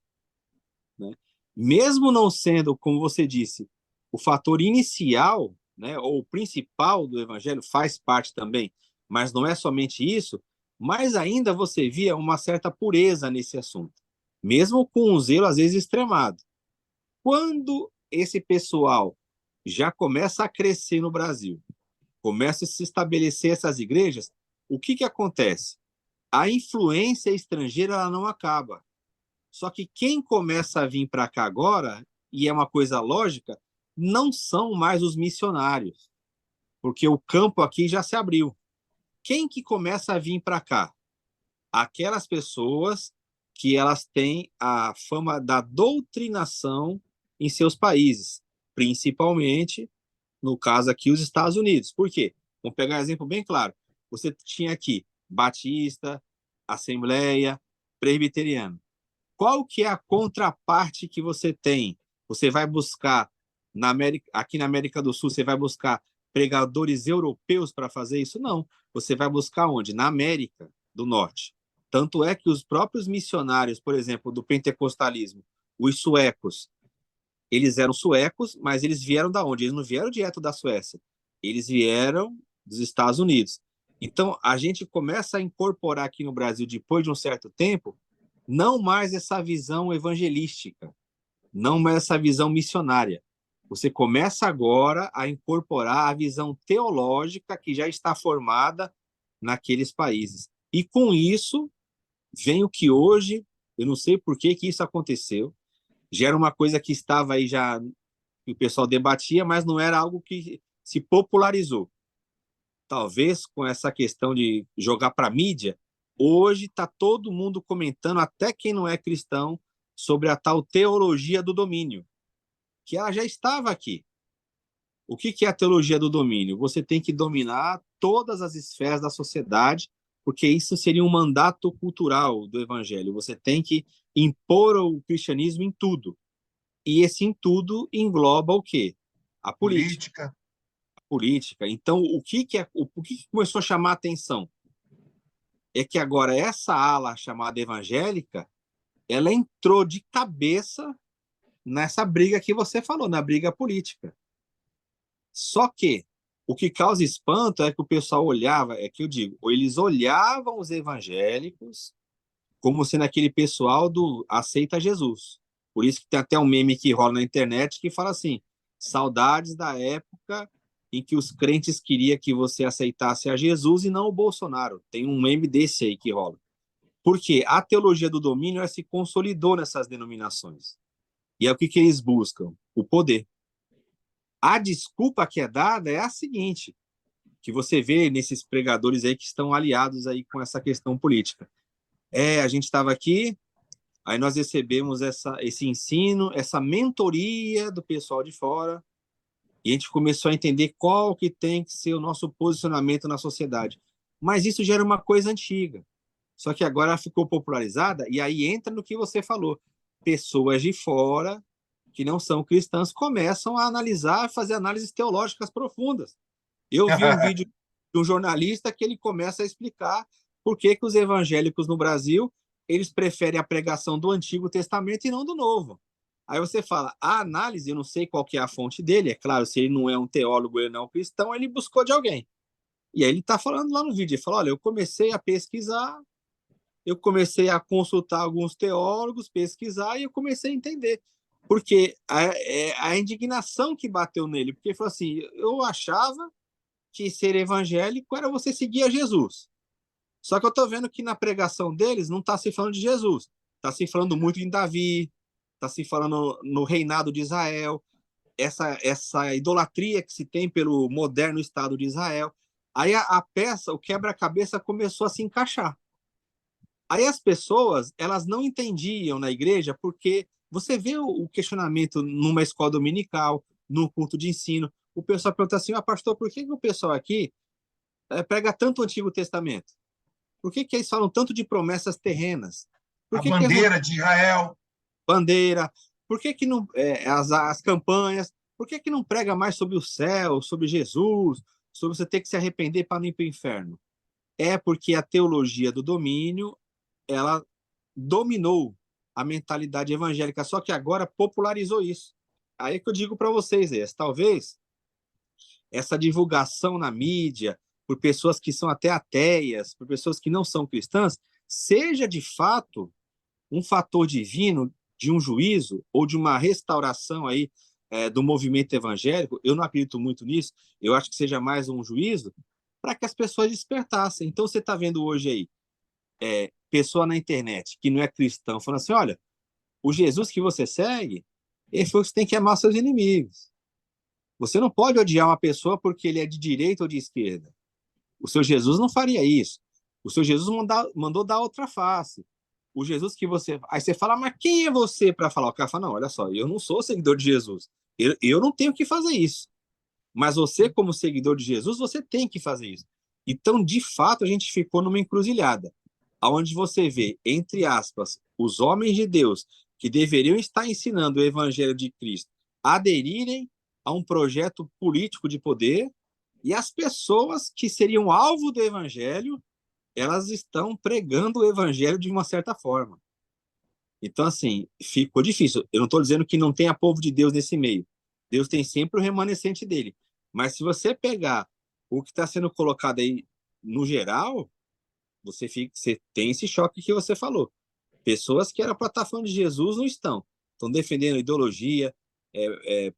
né? Mesmo não sendo, como você disse, o fator inicial, né, ou principal do evangelho, faz parte também, mas não é somente isso, mas ainda você via uma certa pureza nesse assunto, mesmo com um zelo, às vezes, extremado. Quando esse pessoal já começa a crescer no Brasil, começa a se estabelecer essas igrejas, o que acontece? A influência estrangeira ela não acaba. Só que quem começa a vir para cá agora, e é uma coisa lógica, não são mais os missionários, porque o campo aqui já se abriu. Quem que começa a vir para cá? Aquelas pessoas que elas têm a fama da doutrinação em seus países, principalmente, no caso aqui, os Estados Unidos. Por quê? Vamos pegar um exemplo bem claro. Você tinha aqui Batista, Assembleia, Presbiteriano. Qual que é a contraparte que você tem? Você vai buscar, aqui na América do Sul, você vai buscar pregadores europeus para fazer isso? Não. Você vai buscar onde? Na América do Norte. Tanto é que os próprios missionários, por exemplo, do pentecostalismo, os suecos, eles eram suecos, mas eles vieram da onde? Eles não vieram direto da Suécia. Eles vieram dos Estados Unidos. Então, a gente começa a incorporar aqui no Brasil, depois de um certo tempo, não mais essa visão evangelística, não mais essa visão missionária. Você começa agora a incorporar a visão teológica que já está formada naqueles países. E com isso, vem o que hoje, eu não sei por que isso aconteceu, já era uma coisa que estava aí já, que o pessoal debatia, mas não era algo que se popularizou. Talvez com essa questão de jogar para a mídia, hoje está todo mundo comentando, até quem não é cristão, sobre a tal teologia do domínio, que ela já estava aqui. O que é a teologia do domínio? Você tem que dominar todas as esferas da sociedade, porque isso seria um mandato cultural do evangelho. Você tem que impor o cristianismo em tudo. E esse em tudo engloba o quê? A política. Política. Então, o que começou a chamar a atenção? É que agora essa ala chamada evangélica, ela entrou de cabeça nessa briga que você falou, na briga política. Só que o que causa espanto é que o pessoal olhava, é que eu digo, eles olhavam os evangélicos como sendo aquele pessoal do aceita Jesus. Por isso que tem até um meme que rola na internet que fala assim, saudades da época em que os crentes queriam que você aceitasse a Jesus e não o Bolsonaro. Tem um meme desse aí que rola. Porque a teologia do domínio se consolidou nessas denominações. E é o que eles buscam? O poder. A desculpa que é dada é a seguinte, que você vê nesses pregadores aí que estão aliados aí com essa questão política. A gente estava aqui, aí nós recebemos esse ensino, essa mentoria do pessoal de fora, e a gente começou a entender qual que tem que ser o nosso posicionamento na sociedade. Mas isso já era uma coisa antiga. Só que agora ela ficou popularizada, e aí entra no que você falou. Pessoas de fora, que não são cristãs, começam a analisar, fazer análises teológicas profundas. Eu vi um vídeo de um jornalista que ele começa a explicar por que os evangélicos no Brasil eles preferem a pregação do Antigo Testamento e não do Novo. Aí você fala, a análise, eu não sei qual que é a fonte dele, é claro, se ele não é um teólogo, ele não é um cristão, ele buscou de alguém. E aí ele está falando lá no vídeo, ele fala, olha, eu comecei a pesquisar, eu comecei a consultar alguns teólogos, pesquisar, e eu comecei a entender. Porque a indignação que bateu nele, porque ele falou assim, eu achava que ser evangélico era você seguir a Jesus. Só que eu estou vendo que na pregação deles não está se falando de Jesus. Está se falando muito em Davi, está se falando no reinado de Israel, essa idolatria que se tem pelo moderno Estado de Israel. Aí a peça, o quebra-cabeça começou a se encaixar. Aí as pessoas, elas não entendiam na igreja, porque você vê o questionamento numa escola dominical, num culto de ensino, o pessoal pergunta assim, pastor, por que o pessoal aqui prega tanto o Antigo Testamento? Por que eles falam tanto de promessas terrenas? Por A que eles não... bandeira de Israel. Bandeira. Por que não as campanhas? Por que não prega mais sobre o céu, sobre Jesus, sobre você ter que se arrepender para não ir para o inferno? É porque a teologia do domínio, ela dominou a mentalidade evangélica, só que agora popularizou isso. Aí é que eu digo para vocês, talvez essa divulgação na mídia, por pessoas que são até ateias, por pessoas que não são cristãs, seja de fato um fator divino de um juízo ou de uma restauração aí do movimento evangélico. Eu não acredito muito nisso, eu acho que seja mais um juízo para que as pessoas despertassem. Então você está vendo hoje aí pessoa na internet que não é cristão falando assim, olha, o Jesus que você segue, ele falou que você tem que amar seus inimigos. Você não pode odiar uma pessoa porque ele é de direita ou de esquerda. O seu Jesus não faria isso. O seu Jesus mandou dar outra face. O Jesus que você... Aí você fala, mas quem é você para falar? O cara fala, não, olha só, eu não sou seguidor de Jesus. Eu não tenho que fazer isso. Mas você, como seguidor de Jesus, você tem que fazer isso. Então, de fato, a gente ficou numa encruzilhada, onde você vê, entre aspas, os homens de Deus que deveriam estar ensinando o evangelho de Cristo aderirem a um projeto político de poder, e as pessoas que seriam alvo do evangelho, elas estão pregando o evangelho de uma certa forma. Então, assim, ficou difícil. Eu não estou dizendo que não tenha povo de Deus nesse meio. Deus tem sempre o remanescente dele. Mas se você pegar o que está sendo colocado aí no geral, você tem esse choque que você falou. Pessoas que eram para estar falando de Jesus não estão. Estão defendendo ideologia,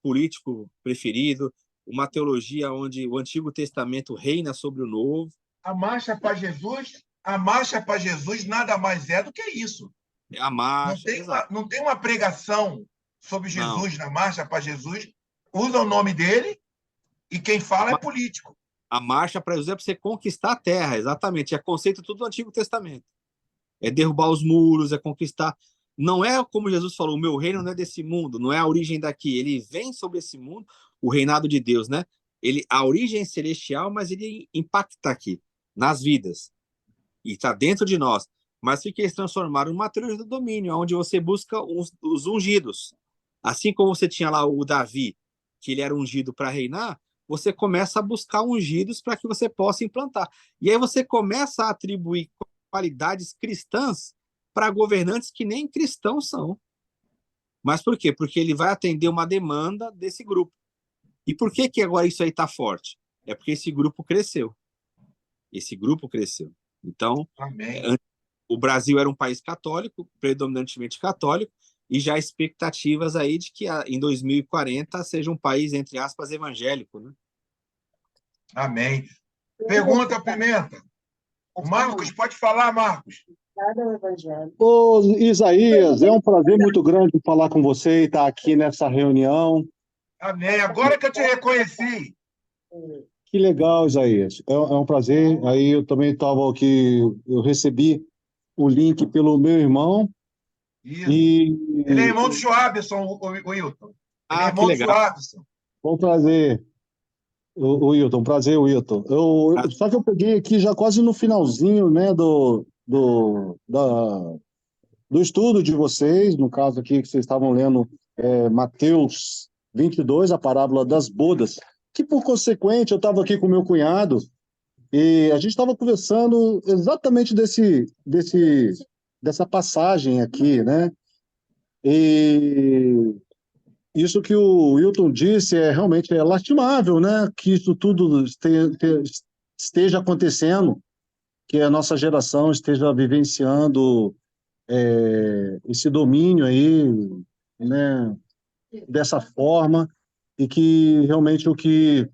político preferido, uma teologia onde o Antigo Testamento reina sobre o Novo. A marcha para Jesus nada mais é do que isso. A marcha, não tem uma pregação sobre Jesus na marcha para Jesus. Usa o nome dele e quem fala é político. A marcha para Jesus é para você conquistar a terra, exatamente. É conceito tudo do Antigo Testamento. É derrubar os muros, é conquistar. Não é como Jesus falou, o meu reino não é desse mundo, não é a origem daqui. Ele vem sobre esse mundo, o reinado de Deus, né? A origem é celestial, mas ele impacta aqui, nas vidas. E está dentro de nós. Mas que eles transformaram numa teologia do domínio, onde você busca os ungidos. Assim como você tinha lá o Davi, que ele era ungido para reinar, você começa a buscar ungidos para que você possa implantar. E aí você começa a atribuir qualidades cristãs para governantes que nem cristãos são. Mas por quê? Porque ele vai atender uma demanda desse grupo. E por que agora isso aí está forte? É porque esse grupo cresceu. Esse grupo cresceu. Então, o Brasil era um país católico, predominantemente católico, e já há expectativas aí de que em 2040 seja um país, entre aspas, evangélico, né? Amém. Pergunta, Pimenta. Marcos, pode falar, Marcos. Ô, Isaías, é um prazer muito grande falar com você e estar aqui nessa reunião. Amém. Agora que eu te reconheci. Que legal, Isaías. É um prazer. Aí eu também estava aqui, eu recebi o link pelo meu irmão. Isso. Ele é irmão do Joabson, o Wilton. Ele é irmão do Joabson. Bom prazer, o Wilton. Prazer, Wilton. Só que eu peguei aqui já quase no finalzinho, né, do estudo de vocês, no caso aqui que vocês estavam lendo Mateus 22, a parábola das bodas, que por consequente eu estava aqui com meu cunhado e a gente estava conversando exatamente dessa passagem aqui, né? E isso que o Wilton disse realmente lastimável, né? Que isso tudo esteja acontecendo, que a nossa geração esteja vivenciando esse domínio aí, né? Dessa forma, e que realmente o que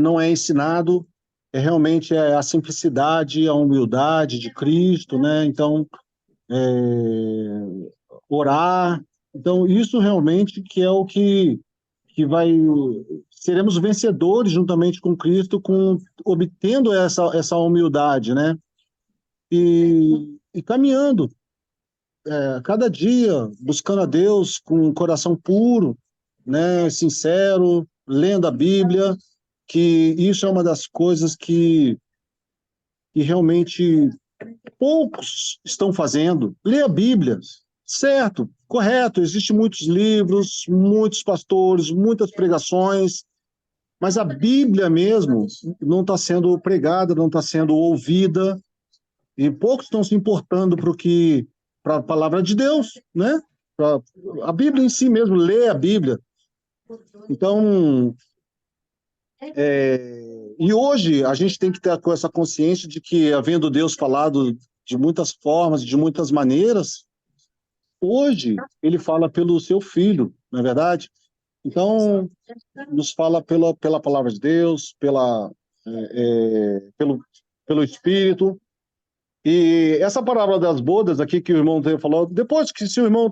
não é ensinado realmente a simplicidade, a humildade de Cristo, né? Então, orar. Então, isso realmente que é o que vai... Seremos vencedores juntamente com Cristo, obtendo essa humildade, né? E caminhando, cada dia, buscando a Deus com um coração puro, né? Sincero, lendo a Bíblia, que isso é uma das coisas que realmente poucos estão fazendo. Ler a Bíblia, certo, correto, existem muitos livros, muitos pastores, muitas pregações, mas a Bíblia mesmo não está sendo pregada, não está sendo ouvida, e poucos estão se importando para a palavra de Deus, né? A Bíblia em si mesmo, ler a Bíblia. Então, e hoje a gente tem que ter com essa consciência de que, havendo Deus falado de muitas formas, de muitas maneiras, hoje ele fala pelo seu Filho, não é verdade? Então, nos fala pela palavra de Deus, pelo Espírito. E essa palavra das bodas aqui que o irmão falou, depois que se o irmão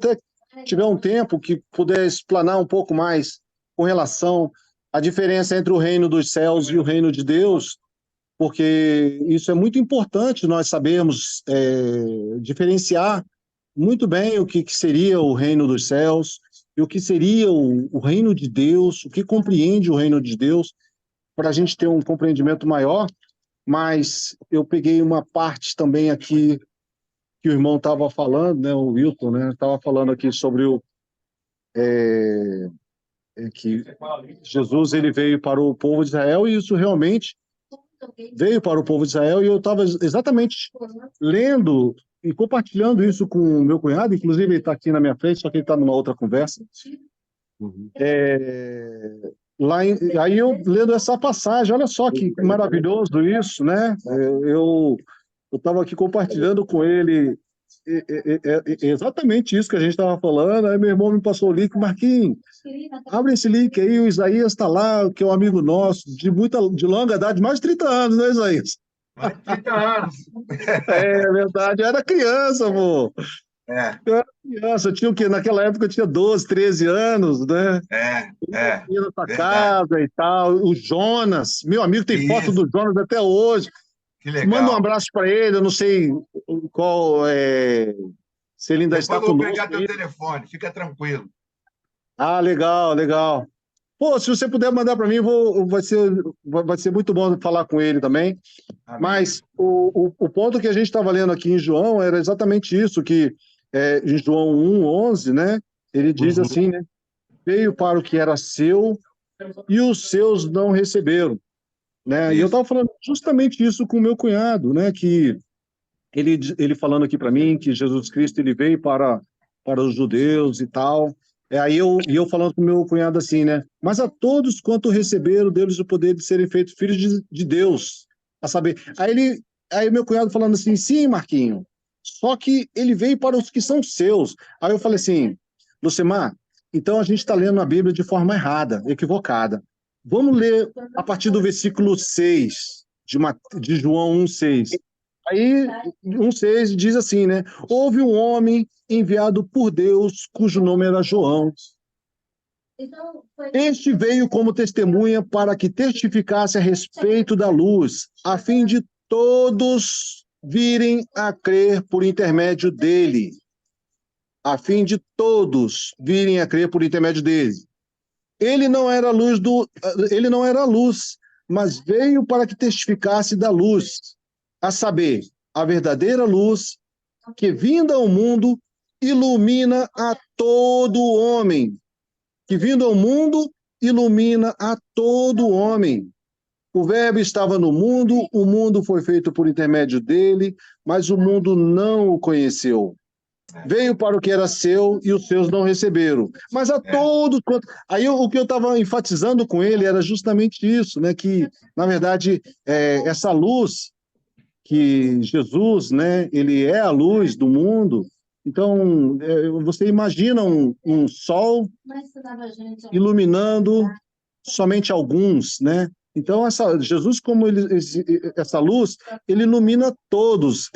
tiver um tempo que puder explanar um pouco mais com relação à diferença entre o reino dos céus e o reino de Deus, porque isso é muito importante nós sabermos diferenciar muito bem o que seria o reino dos céus e o que seria o reino de Deus, o que compreende o reino de Deus, para a gente ter um compreendimento maior. Mas eu peguei uma parte também aqui que o irmão estava falando, né, o Wilton, né, estava falando aqui sobre que Jesus ele veio para o povo de Israel, e isso realmente veio para o povo de Israel, e eu estava exatamente lendo e compartilhando isso com o meu cunhado, inclusive ele está aqui na minha frente, só que ele está numa outra conversa. Aí eu lendo essa passagem, olha só que maravilhoso isso, né? Eu estava aqui compartilhando com ele exatamente isso que a gente estava falando. Aí meu irmão me passou o link, Marquinhos, abre esse link aí, o Isaías está lá, que é um amigo nosso, de longa idade, mais de 30 anos, né, Isaías? Mais de 30 anos. É verdade, eu era criança, pô. Eu era criança, eu tinha o quê? Naquela época eu tinha 12, 13 anos, né? Ia na sua casa e tal. O Jonas, meu amigo, tem foto do Jonas até hoje. Que legal. Manda um abraço para ele, eu não sei se ele ainda está conosco. Depois eu vou pegar teu telefone, fica tranquilo. Ah, legal, legal. Pô, se você puder mandar para mim, vai ser muito bom falar com ele também. Amém. Mas o ponto que a gente estava lendo aqui em João era exatamente isso, que em João 1:11, né, ele diz assim, né, veio para o que era seu e os seus não receberam, né? E eu estava falando justamente isso com o meu cunhado, né, que ele falando aqui para mim que Jesus Cristo ele veio para os judeus e tal. Aí eu falando com o meu cunhado assim, né? Mas a todos quanto receberam deles o poder de serem feitos filhos de Deus, a saber. Aí meu cunhado falando assim, sim, Marquinho, só que ele veio para os que são seus. Aí eu falei assim, Lucimar, então a gente está lendo a Bíblia de forma errada, equivocada. Vamos ler a partir do versículo 6 de João 1:6. Aí, 1:6 diz assim, né? Houve um homem enviado por Deus, cujo nome era João. Este veio como testemunha para que testificasse a respeito da luz, a fim de todos virem a crer por intermédio dele. A fim de todos virem a crer por intermédio dele. Ele não era luz, mas veio para que testificasse da luz, a saber, a verdadeira luz, que vinda ao mundo, ilumina a todo homem. Que vindo ao mundo, ilumina a todo homem. O Verbo estava no mundo, o mundo foi feito por intermédio dele, mas o mundo não o conheceu. Veio para o que era seu e os seus não receberam. Mas a todos... Aí o que eu estava enfatizando com ele era justamente isso, né? Que, na verdade, essa luz que Jesus, né, ele é a luz do mundo. Então, você imagina um sol iluminando somente alguns, né? Então, Jesus, como essa luz, ele ilumina todos,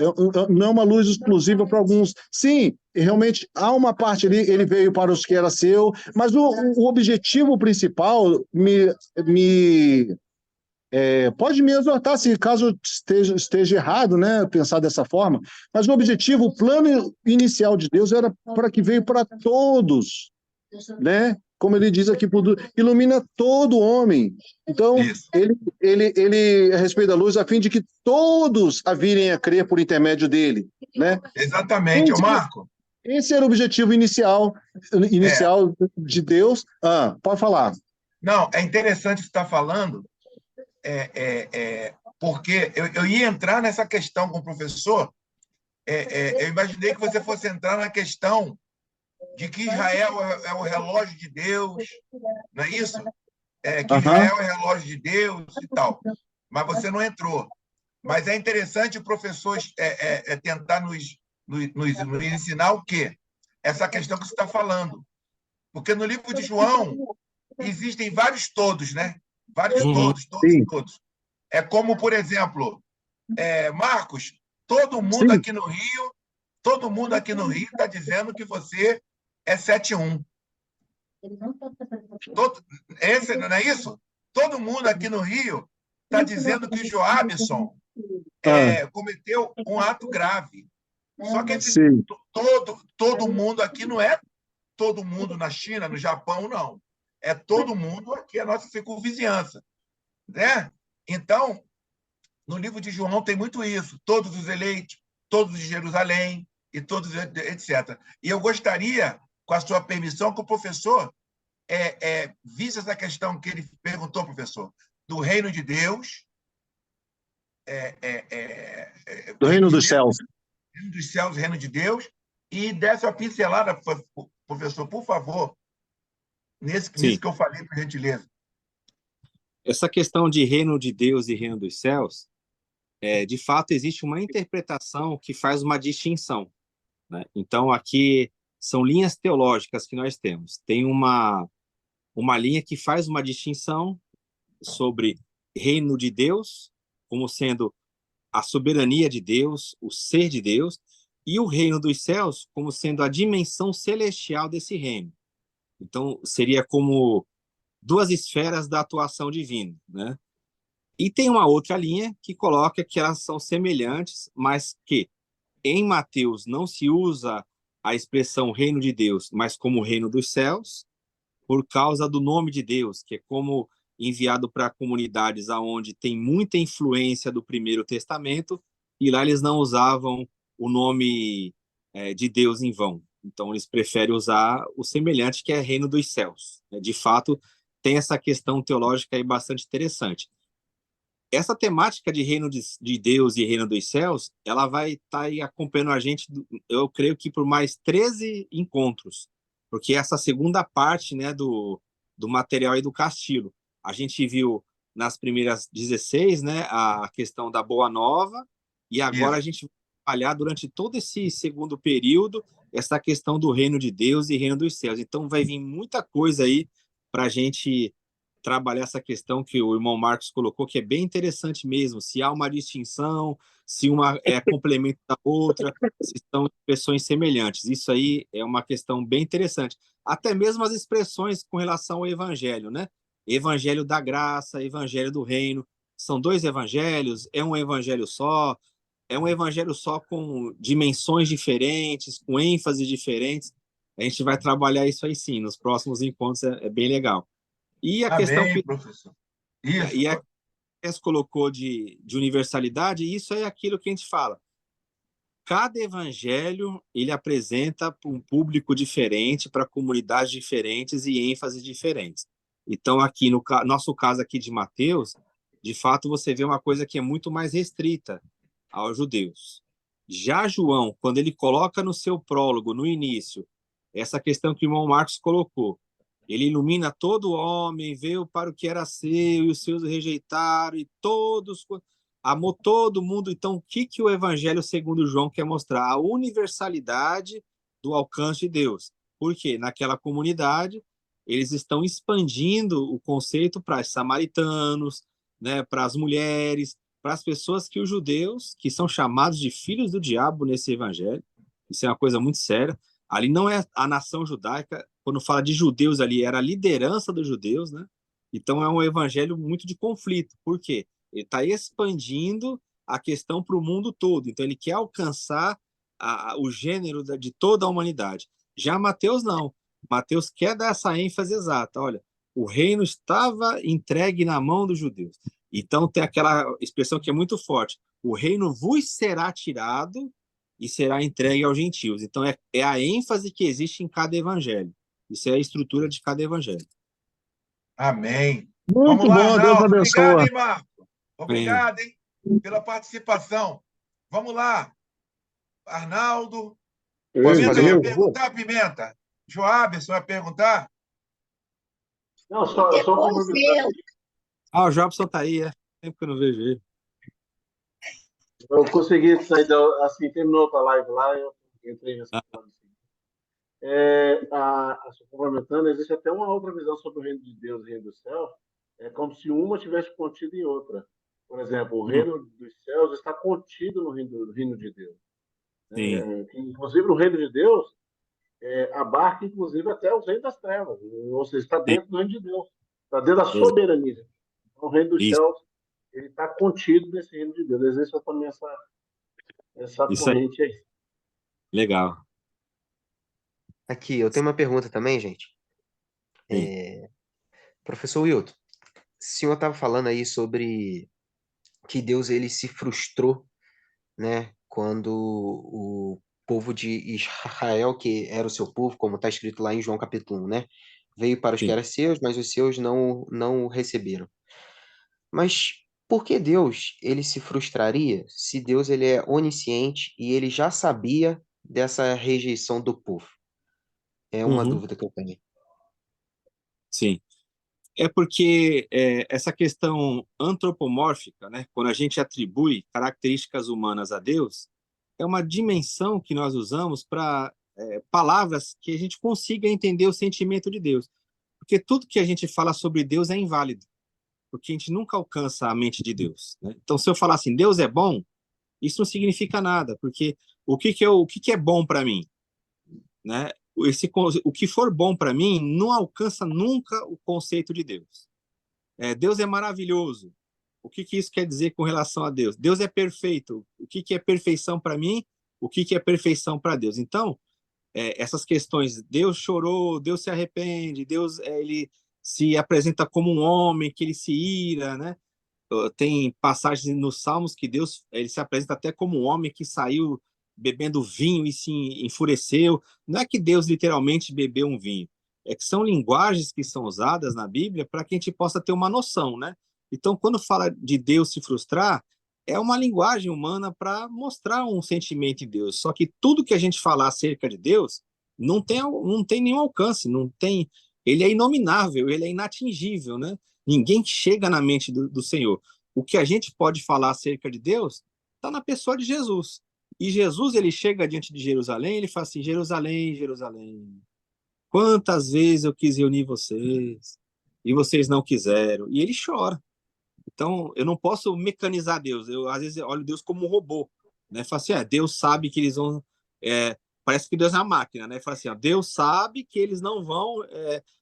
não é uma luz exclusiva para alguns. Sim, realmente há uma parte ali, ele veio para os que era seu, mas o objetivo principal pode me exortar se caso esteja errado, né, pensar dessa forma, mas o objetivo, o plano inicial de Deus era para que veio para todos, né? Como ele diz aqui, ilumina todo homem. Então, ele a respeito da luz, a fim de que todos a virem a crer por intermédio dele, né? Exatamente, Marco. Esse era o objetivo inicial de Deus. Pode falar. Não, é interessante o que você está falando, porque eu ia entrar nessa questão com o professor, eu imaginei que você fosse entrar na questão de que Israel é o relógio de Deus, não é isso? Que Israel é o relógio de Deus e tal. Mas você não entrou. Mas é interessante o professor tentar nos ensinar o quê? Essa questão que você está falando. Porque no livro de João existem vários todos, né? Vários todos. É como, por exemplo, Marcos, todo mundo aqui no Rio está dizendo que você é 7-1. Não é isso? Todo mundo aqui no Rio está dizendo que o Joabson cometeu um ato grave. Só que todo mundo aqui não é todo mundo na China, no Japão, não. É todo mundo aqui, a nossa circunvizinhança. Né? Então, no livro de João tem muito isso. Todos os eleitos, todos de Jerusalém, e todos, etc. E eu gostaria, com a sua permissão, que o professor visse essa questão que ele perguntou, professor, do reino de Deus, do reino dos céus. Reino dos céus, reino de Deus, e desse uma pincelada, professor, por favor, nisso que eu falei, por gentileza. Essa questão de reino de Deus e reino dos céus, de fato, existe uma interpretação que faz uma distinção, né? Então, aqui são linhas teológicas que nós temos. Tem uma linha que faz uma distinção sobre reino de Deus, como sendo a soberania de Deus, o ser de Deus, e o reino dos céus como sendo a dimensão celestial desse reino. Então, seria como duas esferas da atuação divina, né? E tem uma outra linha que coloca que elas são semelhantes, mas que em Mateus não se usa a expressão reino de Deus, mas como reino dos céus, por causa do nome de Deus, que é como enviado para comunidades aonde tem muita influência do Primeiro Testamento, e lá eles não usavam o nome de Deus em vão. Então, eles preferem usar o semelhante, que é reino dos céus. De fato, tem essa questão teológica aí bastante interessante. Essa temática de reino de Deus e reino dos céus, ela vai estar aí acompanhando a gente, eu creio que por mais 13 encontros, porque essa segunda parte, né, do material aí do Castilho, a gente viu nas primeiras 16, né, a questão da Boa Nova, e agora a gente vai trabalhar durante todo esse segundo período essa questão do reino de Deus e reino dos céus. Então vai vir muita coisa aí para a gente trabalhar essa questão que o irmão Marcos colocou, que é bem interessante mesmo, se há uma distinção, se uma é complemento da outra, se são expressões semelhantes. Isso aí é uma questão bem interessante. Até mesmo as expressões com relação ao evangelho, né? Evangelho da graça, evangelho do reino. São dois evangelhos, é um evangelho só, é um evangelho só com dimensões diferentes, com ênfases diferentes. A gente vai trabalhar isso aí sim, nos próximos encontros, é bem legal. E a questão que professor. Isso. E a que colocou de universalidade, isso é aquilo que a gente fala. Cada evangelho ele apresenta para um público diferente, para comunidades diferentes e ênfases diferentes. Então, aqui no nosso caso aqui de Mateus, de fato você vê uma coisa que é muito mais restrita aos judeus. Já João, quando ele coloca no seu prólogo, no início, essa questão que o irmão Marcos colocou, ele ilumina todo homem, veio para o que era seu, e os seus rejeitaram, e todos amou todo mundo. Então, o que o Evangelho segundo João quer mostrar? A universalidade do alcance de Deus. Por quê? Naquela comunidade, eles estão expandindo o conceito para os samaritanos, né, para as mulheres, para as pessoas que os judeus, que são chamados de filhos do diabo nesse evangelho, isso é uma coisa muito séria. Ali não é a nação judaica, quando fala de judeus ali, era a liderança dos judeus, né? Então é um evangelho muito de conflito. Por quê? Ele está expandindo a questão para o mundo todo. Então ele quer alcançar o gênero de toda a humanidade. Já Mateus não. Mateus quer dar essa ênfase exata. Olha, o reino estava entregue na mão dos judeus. Então tem aquela expressão que é muito forte. O reino vos será tirado e será entregue aos gentios. Então é a ênfase que existe em cada evangelho. Isso é a estrutura de cada evangelho. Amém. Muito Vamos lá, bom, Deus Arnaldo. Obrigado, abençoe. hein, Marco? Obrigado, hein, pela participação. Vamos lá. Arnaldo. Posso Pimenta fazer vai uma perguntar, Pimenta? Joabson vai perguntar? Não, só complementar. Ah, o Jobson tá aí, é. Tempo que eu não vejo ele. Eu consegui sair assim, terminou outra live lá, eu entrei nessa live. Só complementando, existe até uma outra visão sobre o reino de Deus e o reino do céu. É como se uma tivesse contido em outra. Por exemplo, o reino dos céus está contido no reino de Deus. Sim. Inclusive, no reino de Deus, abarca, inclusive, até os reinos das trevas. Ou seja, está dentro do reino de Deus. Está dentro da soberania. Então, o reino dos Isso. céus ele está contido nesse reino de Deus. Existe também essa Isso aí. corrente aí. Legal. Aqui, eu tenho uma pergunta também, gente. Professor Wilton, o senhor estava falando aí sobre que Deus ele se frustrou, né, quando o povo de Israel, que era o seu povo, como está escrito lá em João capítulo 1, né, veio para os que Sim. eram seus, mas os seus não o receberam. Mas por que Deus ele se frustraria se Deus ele é onisciente e ele já sabia dessa rejeição do povo? É uma Uhum. dúvida que eu tenho. Sim. É porque essa questão antropomórfica, né, quando a gente atribui características humanas a Deus, é uma dimensão que nós usamos para palavras que a gente consiga entender o sentimento de Deus. Porque tudo que a gente fala sobre Deus é inválido, porque a gente nunca alcança a mente de Deus, né? Então, se eu falar assim, Deus é bom, isso não significa nada, porque o que é bom para mim, né? O que for bom para mim não alcança nunca o conceito de Deus. Deus é maravilhoso. O que isso quer dizer com relação a Deus? Deus é perfeito. O que é perfeição para mim? O que é perfeição para Deus? Então, essas questões, Deus chorou, Deus se arrepende, Deus ele se apresenta como um homem que ele se ira, né? Tem passagens nos Salmos que Deus ele se apresenta até como um homem que saiu bebendo vinho e se enfureceu. Não é que Deus literalmente bebeu um vinho, é que são linguagens que são usadas na Bíblia para que a gente possa ter uma noção, né? Então, quando fala de Deus se frustrar, é uma linguagem humana para mostrar um sentimento em Deus. Só que tudo que a gente falar acerca de Deus não tem nenhum alcance, não tem. Ele é inominável, ele é inatingível, né? Ninguém chega na mente do Senhor. O que a gente pode falar acerca de Deus está na pessoa de Jesus. E Jesus, ele chega diante de Jerusalém, ele fala assim, Jerusalém, Jerusalém, quantas vezes eu quis reunir vocês e vocês não quiseram. E ele chora. Então, eu não posso mecanizar Deus. Eu, às vezes, olho Deus como um robô. Né? Falo assim, Deus sabe que eles vão... parece que Deus é uma máquina, né? Fala assim, Deus sabe que eles não vão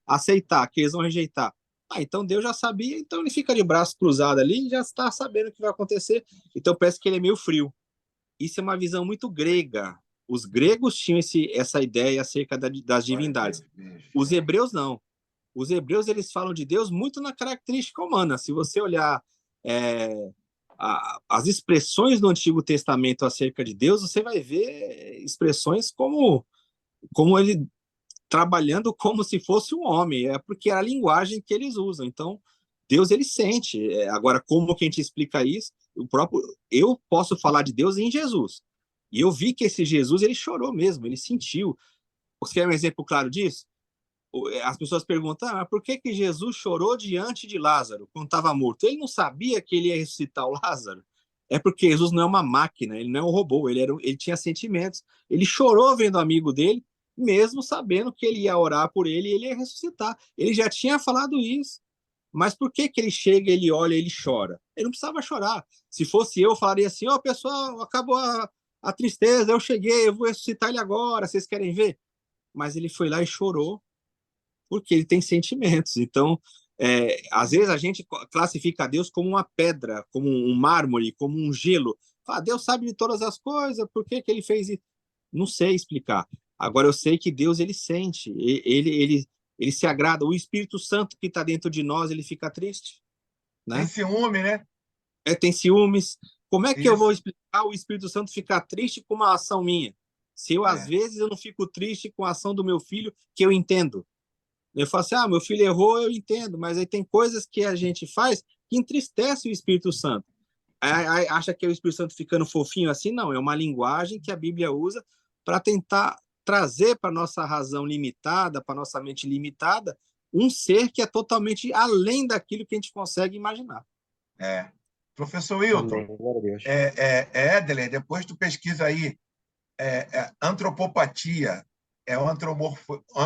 aceitar, que eles vão rejeitar. Então Deus já sabia, então ele fica de braço cruzado ali e já está sabendo o que vai acontecer. Então parece que ele é meio frio. Isso é uma visão muito grega. Os gregos tinham essa ideia acerca das divindades. Os hebreus não. Os hebreus eles falam de Deus muito na característica humana. Se você olhar as expressões do Antigo Testamento acerca de Deus, você vai ver expressões como ele trabalhando como se fosse um homem, porque é a linguagem que eles usam. Então, Deus, ele sente. Agora, como que a gente explica isso? Eu posso falar de Deus em Jesus. E eu vi que esse Jesus, ele chorou mesmo, ele sentiu. Você quer um exemplo claro disso? As pessoas perguntam, por que Jesus chorou diante de Lázaro, quando estava morto? Ele não sabia que ele ia ressuscitar o Lázaro? É porque Jesus não é uma máquina, ele não é um robô, ele tinha sentimentos. Ele chorou vendo o amigo dele, mesmo sabendo que ele ia orar por ele e ele ia ressuscitar. Ele já tinha falado isso. Mas por que que ele chega, ele olha, ele chora? Ele não precisava chorar. Se fosse eu falaria assim, ó, pessoal, acabou a tristeza, eu cheguei, eu vou ressuscitar ele agora, vocês querem ver? Mas ele foi lá e chorou, porque ele tem sentimentos. Então, às vezes a gente classifica Deus como uma pedra, como um mármore, como um gelo. Fala, Deus sabe de todas as coisas, por que que ele fez isso? Não sei explicar. Agora eu sei que Deus, ele sente, ele se agrada. O Espírito Santo que está dentro de nós, ele fica triste, Tem né? ciúme, né? Tem ciúmes. Como é que eu vou Isso. explicar o Espírito Santo ficar triste com uma ação minha? Se eu, às É. vezes, eu não fico triste com a ação do meu filho, que eu entendo. Eu falo assim, meu filho errou, eu entendo, mas aí tem coisas que a gente faz que entristece o Espírito Santo. Aí acha que é o Espírito Santo ficando fofinho assim? Não, é uma linguagem que a Bíblia usa para tentar trazer para nossa razão limitada, para nossa mente limitada, um ser que é totalmente além daquilo que a gente consegue imaginar. É. Professor Wilton, Amém. Glória a Deus. Édeler, depois tu pesquisa aí, antropopatia, é o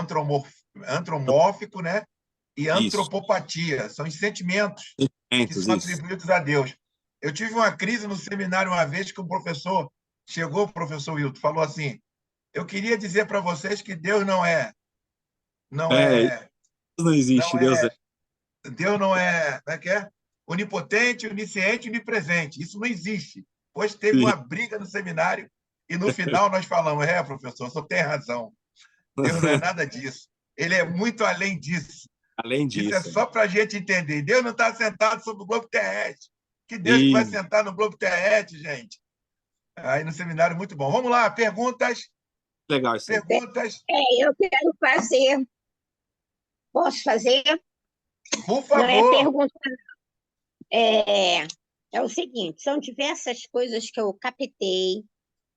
antropomórfico, né? E Isso. antropopatia, são os sentimentos que Sentimentos, são isso. atribuídos a Deus. Eu tive uma crise no seminário uma vez que o professor chegou, o professor Wilton, falou assim: eu queria dizer para vocês que Deus não é, não Deus é, não existe, não Deus é, é. Deus não é, como é que é? Onipotente, onisciente, onipresente. Isso não existe. Pois teve Sim. uma briga no seminário e no final nós falamos: professor, você tem razão. Deus não é nada disso. Ele é muito além disso. Além Isso é disso. só para a gente entender. Deus não está sentado sobre o globo terrestre. Que Deus que vai E sentar no globo terrestre, gente? Aí no seminário, muito bom. Vamos lá, perguntas? legal isso aí. Perguntas? Eu quero fazer. Posso fazer? Por Não é favor. pergunta. É o seguinte: são diversas coisas que eu captei.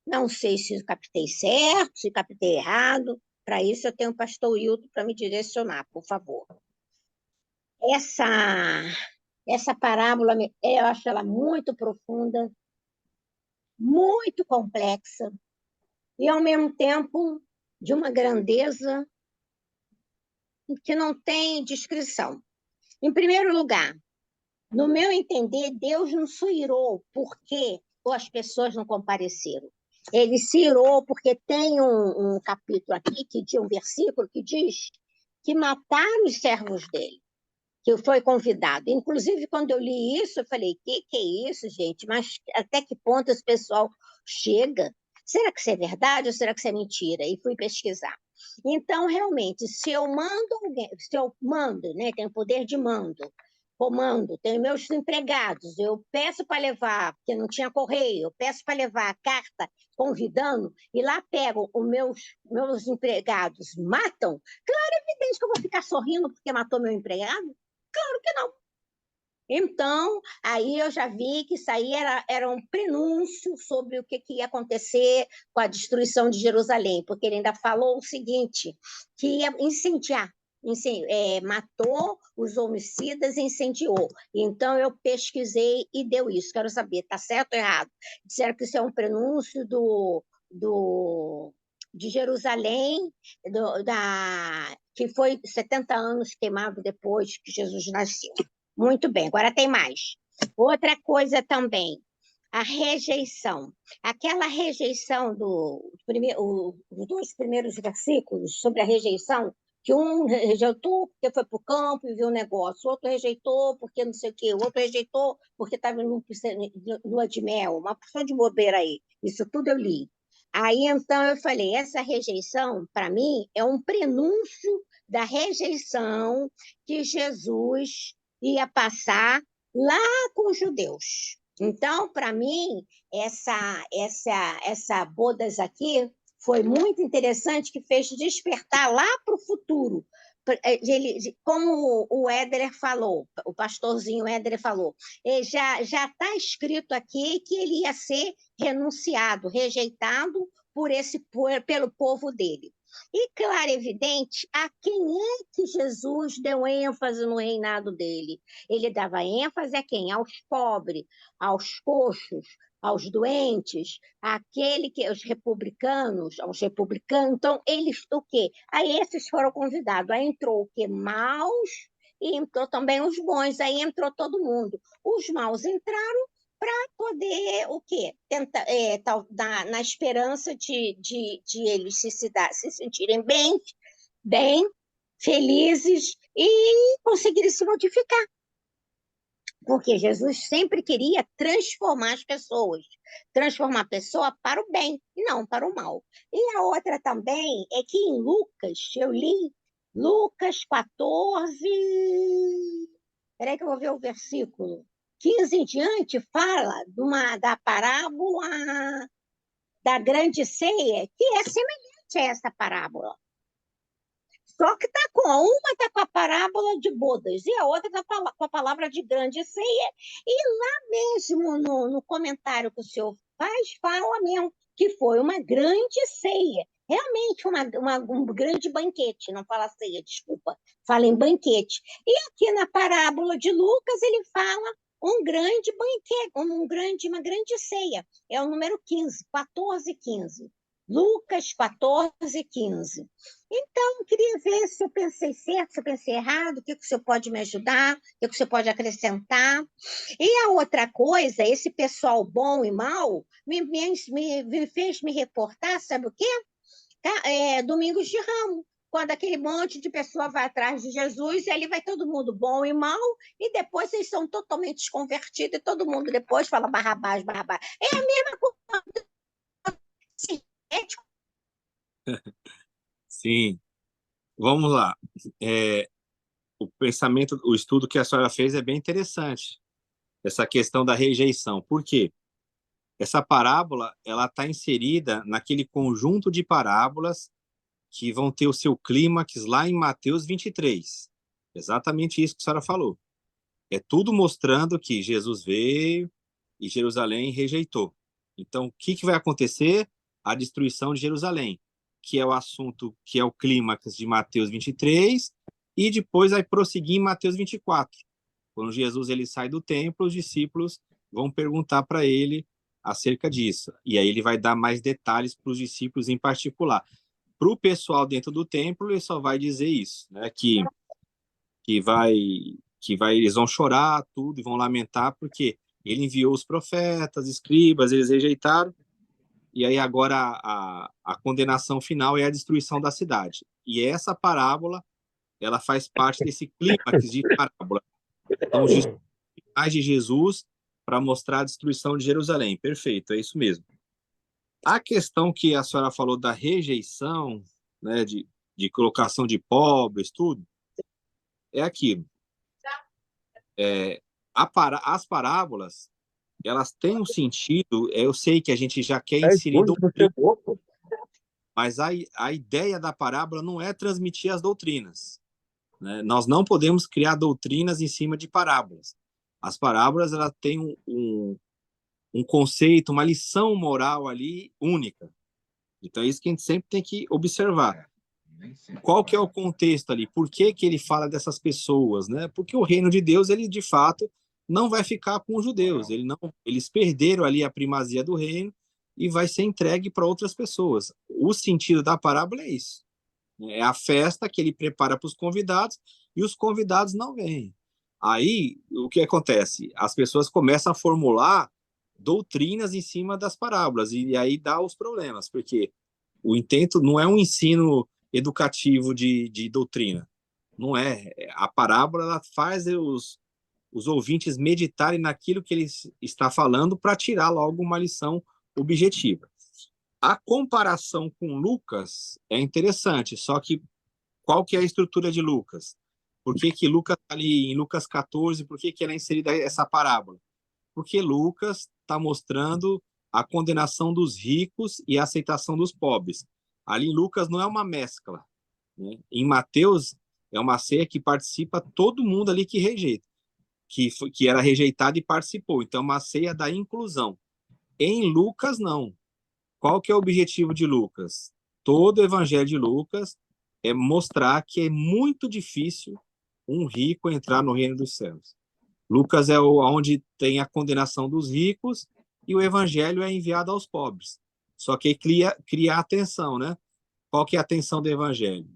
Não sei se eu captei certo, se captei errado. Para isso, eu tenho o pastor Wilton para me direcionar, por favor. Essa parábola, eu acho ela muito profunda, muito complexa, e, ao mesmo tempo, de uma grandeza que não tem descrição. Em primeiro lugar, no meu entender, Deus não se irou porque as pessoas não compareceram. Ele se irou porque tem um capítulo aqui, um versículo que diz que mataram os servos dele, que foi convidado. Inclusive, quando eu li isso, eu falei, que é isso, gente? Mas até que ponto esse pessoal chega? Será que isso é verdade ou será que isso é mentira? E fui pesquisar. Então, realmente, se eu mando, né, tenho poder de comando, tenho meus empregados, eu peço para levar, porque não tinha correio, eu peço para levar a carta convidando, e lá pego os meus empregados, matam, claro, é evidente que eu vou ficar sorrindo porque matou meu empregado? Claro que não. Então, aí eu já vi que isso aí era um prenúncio sobre o que ia acontecer com a destruição de Jerusalém, porque ele ainda falou o seguinte, que ia incendiar, matou os homicidas e incendiou. Então, eu pesquisei e deu isso. Quero saber, está certo ou errado? Disseram que isso é um prenúncio de Jerusalém, que foi 70 anos queimado depois que Jesus nasceu. Muito bem, agora tem mais. Outra coisa também, a rejeição. Aquela rejeição os dois primeiros versículos sobre a rejeição, que um rejeitou porque foi para o campo e viu um negócio, o outro rejeitou porque não sei o quê, o outro rejeitou porque estava em lua de mel, uma porção de bobeira aí. Isso tudo eu li. Aí, então, eu falei, essa rejeição, para mim, é um prenúncio da rejeição que Jesus ia passar lá com os judeus. Então, para mim, essa bodas aqui foi muito interessante, que fez despertar lá para o futuro. Como o Éder falou, o pastorzinho Éder falou, já está escrito aqui que ele ia ser renunciado, rejeitado pelo povo dele. E, claro, evidente, a quem é que Jesus deu ênfase no reinado dele? Ele dava ênfase a quem? Aos pobres, aos coxos, aos doentes, aos republicanos. Então, eles o quê? Aí esses foram convidados. Aí entrou o quê? Maus e entrou também os bons, aí entrou todo mundo. Os maus entraram para poder o quê? Tentar, na esperança de eles se sentirem bem, felizes e conseguirem se modificar. Porque Jesus sempre queria transformar as pessoas, transformar a pessoa para o bem e não para o mal. E a outra também é que em Lucas, eu li Lucas 14, peraí que eu vou ver o versículo, 15 em diante, fala da parábola da grande ceia, que é semelhante a essa parábola. Só que uma está com a parábola de bodas e a outra está com a palavra de grande ceia. E lá mesmo no comentário que o senhor faz, fala mesmo que foi uma grande ceia. Realmente um grande banquete, não fala ceia, desculpa, fala em banquete. E aqui na parábola de Lucas ele fala um grande banquete, uma grande ceia. É o número 15, 14 e 15. Lucas 14, 15. Então, eu queria ver se eu pensei certo, se eu pensei errado, o que o senhor pode me ajudar, o que o senhor pode acrescentar. E a outra coisa, esse pessoal bom e mau me fez me reportar, sabe o quê? Domingos de Ramos, quando aquele monte de pessoa vai atrás de Jesus, e ali vai todo mundo bom e mau, e depois eles são totalmente desconvertidos, e todo mundo depois fala Barrabás, Barrabás. É a mesma coisa. Sim, vamos lá. O pensamento, o estudo que a senhora fez é bem interessante. Essa questão da rejeição. Por quê? Essa parábola, ela está inserida naquele conjunto de parábolas que vão ter o seu clímax lá em Mateus 23. Exatamente isso que a senhora falou. É tudo mostrando que Jesus veio e Jerusalém rejeitou. Então, o que vai acontecer? A destruição de Jerusalém, que é o assunto, que é o clímax de Mateus 23, e depois vai prosseguir em Mateus 24. Quando Jesus ele sai do templo, os discípulos vão perguntar para ele acerca disso. E aí ele vai dar mais detalhes para os discípulos em particular. Para o pessoal dentro do templo, ele só vai dizer isso, né? Que eles vão chorar tudo e vão lamentar porque ele enviou os profetas, escribas, eles rejeitaram. E aí agora a condenação final é a destruição da cidade. E essa parábola, ela faz parte desse clímax de parábola. Então, os finais de Jesus para mostrar a destruição de Jerusalém. Perfeito, é isso mesmo. A questão que a senhora falou da rejeição, né, de colocação de pobres, tudo, é aquilo. As parábolas, elas têm um sentido, eu sei que a gente já quer inserir doutrina, mas a ideia da parábola não é transmitir as doutrinas, né? Nós não podemos criar doutrinas em cima de parábolas. As parábolas, elas têm um conceito, uma lição moral ali única. Então é isso que a gente sempre tem que observar. Qual que é o contexto ali? Por que ele fala dessas pessoas, né? Porque o reino de Deus, ele de fato não vai ficar com os judeus. Eles perderam ali a primazia do reino e vai ser entregue para outras pessoas. O sentido da parábola é isso. É a festa que ele prepara para os convidados e os convidados não vêm. Aí, o que acontece? As pessoas começam a formular doutrinas em cima das parábolas e aí dá os problemas, porque o intento não é um ensino educativo de doutrina. Não é. A parábola ela faz os ouvintes meditarem naquilo que ele está falando para tirar logo uma lição objetiva. A comparação com Lucas é interessante, só que qual que é a estrutura de Lucas? Por que Lucas está ali em Lucas 14, por que ela é inserida essa parábola? Porque Lucas está mostrando a condenação dos ricos e a aceitação dos pobres. Ali em Lucas não é uma mescla, né? Em Mateus é uma ceia que participa todo mundo ali que rejeita, que era rejeitado e participou. Então é uma ceia da inclusão. Em Lucas não. Qual que é o objetivo de Lucas? Todo o evangelho de Lucas é mostrar que é muito difícil um rico entrar no reino dos céus. Lucas é onde tem a condenação dos ricos e o evangelho é enviado aos pobres. Só que cria atenção, né? Qual que é a atenção do evangelho?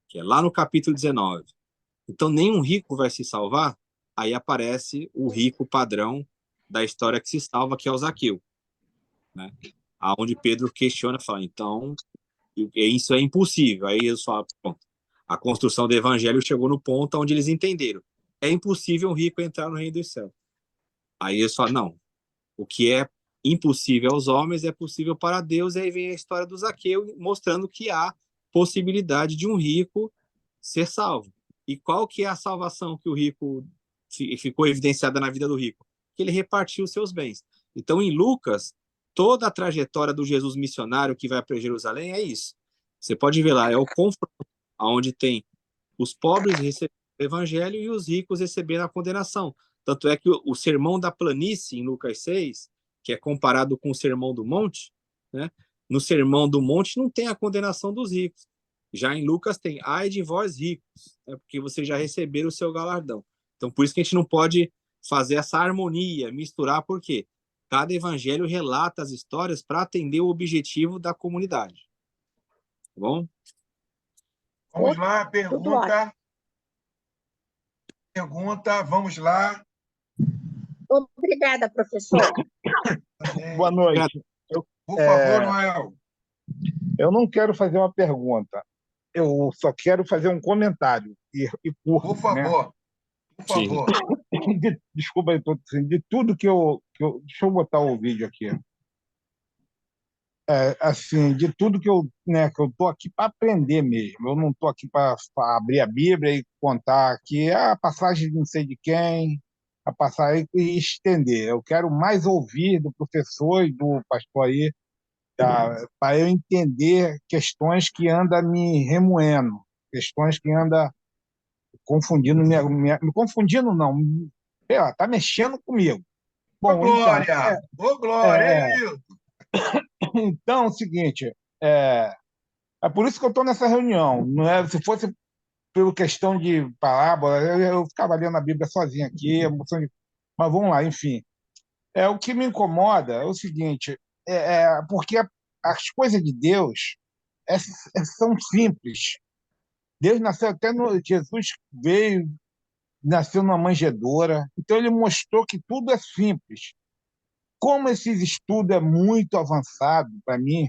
Que é lá no capítulo 19. Então, nenhum rico vai se salvar. Aí aparece o rico padrão da história que se salva, que é o Zaqueu, né? Aonde Pedro questiona, fala, então, isso é impossível. Aí eles falam, pronto, a construção do evangelho chegou no ponto onde eles entenderam. É impossível um rico entrar no reino dos céus. Aí eles falam, não, o que é impossível aos homens é possível para Deus. E aí vem a história do Zaqueu, mostrando que há possibilidade de um rico ser salvo. E qual que é a salvação que o rico ficou evidenciada na vida do rico? Que ele repartiu os seus bens. Então, em Lucas, toda a trajetória do Jesus missionário que vai para Jerusalém é isso. Você pode ver lá, é o confronto, onde tem os pobres recebendo o evangelho e os ricos recebendo a condenação. Tanto é que o sermão da planície, em Lucas 6, que é comparado com o sermão do monte, né? No sermão do monte não tem a condenação dos ricos. Já em Lucas tem, ai de vós ricos, né? Porque vocês já receberam o seu galardão. Então, por isso que a gente não pode fazer essa harmonia, misturar, porque cada evangelho relata as histórias para atender o objetivo da comunidade. Tá bom? Vamos lá, Tudo ótimo. pergunta, vamos lá. Obrigada, professor. Boa noite. Por favor, Noel. Eu não quero fazer uma pergunta, eu só quero fazer um comentário e curto, Por favor, por favor. Desculpa, de tudo que eu... Deixa eu botar o vídeo aqui. Assim, de tudo que eu tô aqui para aprender mesmo. Eu não estou aqui para abrir a Bíblia e contar aqui a passagem de não sei de quem, a passagem e estender. Eu quero mais ouvir do professor e do pastor aí, para eu entender questões que andam me remoendo, questões que andam confundindo, me confundindo não, tá mexendo comigo. Bom, Glória! Então, Glória! Então, é o seguinte, é por isso que eu estou nessa reunião. Não é, se fosse por questão de parábola, eu ficava lendo a Bíblia sozinho aqui, mas vamos lá, enfim. O que me incomoda é o seguinte, porque as coisas de Deus são simples. Deus nasceu Jesus veio, nasceu numa manjedoura, então ele mostrou que tudo é simples. Como esse estudo é muito avançado para mim,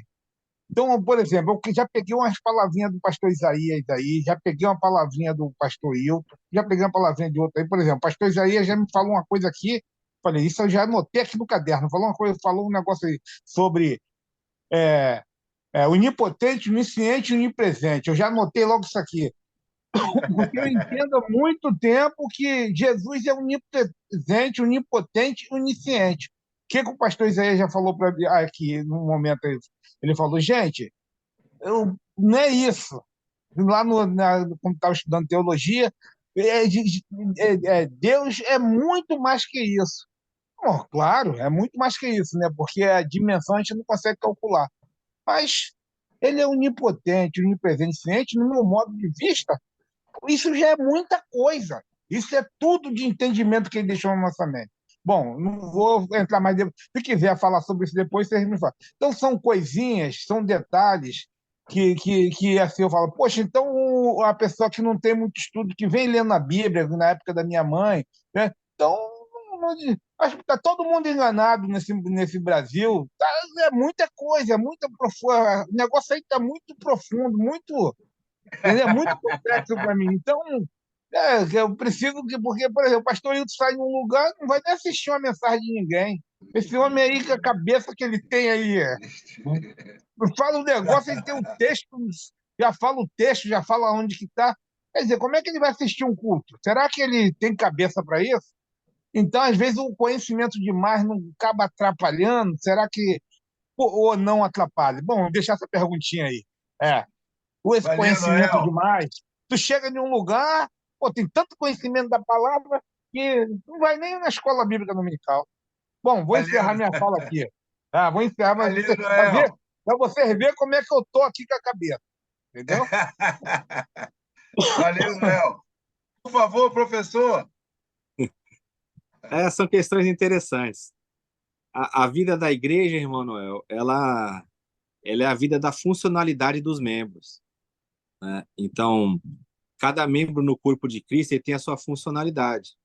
então, por exemplo, eu já peguei umas palavrinhas do pastor Isaías aí, já peguei uma palavrinha do pastor Hilton, já peguei uma palavrinha de outro aí. Por exemplo, o pastor Isaías já me falou uma coisa aqui, falei, isso eu já anotei aqui no caderno, falou um negócio aí sobre onipotente, onisciente e onipresente. Eu já anotei logo isso aqui. Porque eu entendo há muito tempo que Jesus é onipresente, onipotente e onisciente. O que o pastor Isaías já falou aqui no momento aí? Ele falou, gente, não é isso. Lá quando estava estudando teologia, Deus é muito mais que isso. Bom, claro, é muito mais que isso, né? Porque a dimensão a gente não consegue calcular. Mas ele é onipotente, onipresente, ciente, no meu modo de vista, isso já é muita coisa. Isso é tudo de entendimento que ele deixou na nossa mente. Bom, não vou entrar mais depois. Se quiser falar sobre isso depois, vocês me falam. Então, são coisinhas, são detalhes que assim, eu falo, poxa, então a pessoa que não tem muito estudo, que vem lendo a Bíblia, na época da minha mãe, né? Então, acho que está todo mundo enganado nesse Brasil. É muita coisa, é muita profunda. O negócio aí está muito profundo, muito. É muito complexo para mim. Então, eu preciso que, porque, por exemplo, o pastor Hilton sai num lugar, não vai nem assistir uma mensagem de ninguém. Esse homem aí, com a cabeça que ele tem aí, fala um negócio, ele tem um texto, já fala o texto, já fala onde que está. Quer dizer, como é que ele vai assistir um culto? Será que ele tem cabeça para isso? Então, às vezes, o conhecimento demais não acaba atrapalhando? Será que. Ou não atrapalha? Bom, vou deixar essa perguntinha aí. Esse Valeu, conhecimento Noel. demais. Tu chega em um lugar, tem tanto conhecimento da palavra que não vai nem na escola bíblica dominical. Bom, vou encerrar minha fala aqui. Vou encerrar, mas Valeu, Noel. para vocês verem como é que eu estou aqui com a cabeça. Entendeu? Valeu, Noel. Por favor, professor. São questões interessantes. A vida da igreja, irmão Noel, ela é a vida da funcionalidade dos membros, né? Então, cada membro no corpo de Cristo ele tem a sua funcionalidade.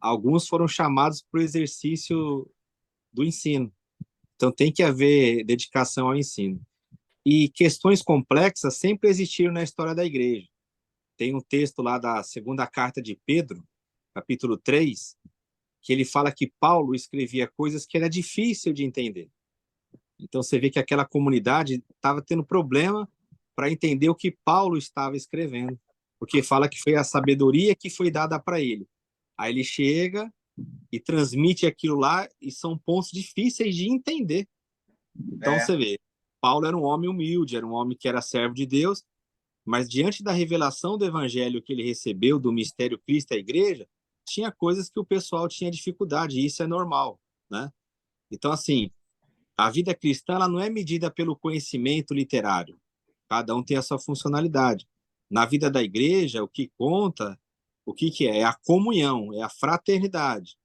Alguns foram chamados para o exercício do ensino. Então, tem que haver dedicação ao ensino. E questões complexas sempre existiram na história da igreja. Tem um texto lá da segunda carta de Pedro, capítulo 3, que ele fala que Paulo escrevia coisas que era difícil de entender. Então, você vê que aquela comunidade estava tendo problema para entender o que Paulo estava escrevendo, porque fala que foi a sabedoria que foi dada para ele. Aí ele chega e transmite aquilo lá, e são pontos difíceis de entender. Então, você vê, Paulo era um homem humilde, era um homem que era servo de Deus, mas diante da revelação do evangelho que ele recebeu, do mistério Cristo à igreja, tinha coisas que o pessoal tinha dificuldade, e isso é normal, né? Então, assim, a vida cristã ela não é medida pelo conhecimento literário. Cada um tem a sua funcionalidade. Na vida da igreja, o que conta, o que é? É a comunhão, é a fraternidade.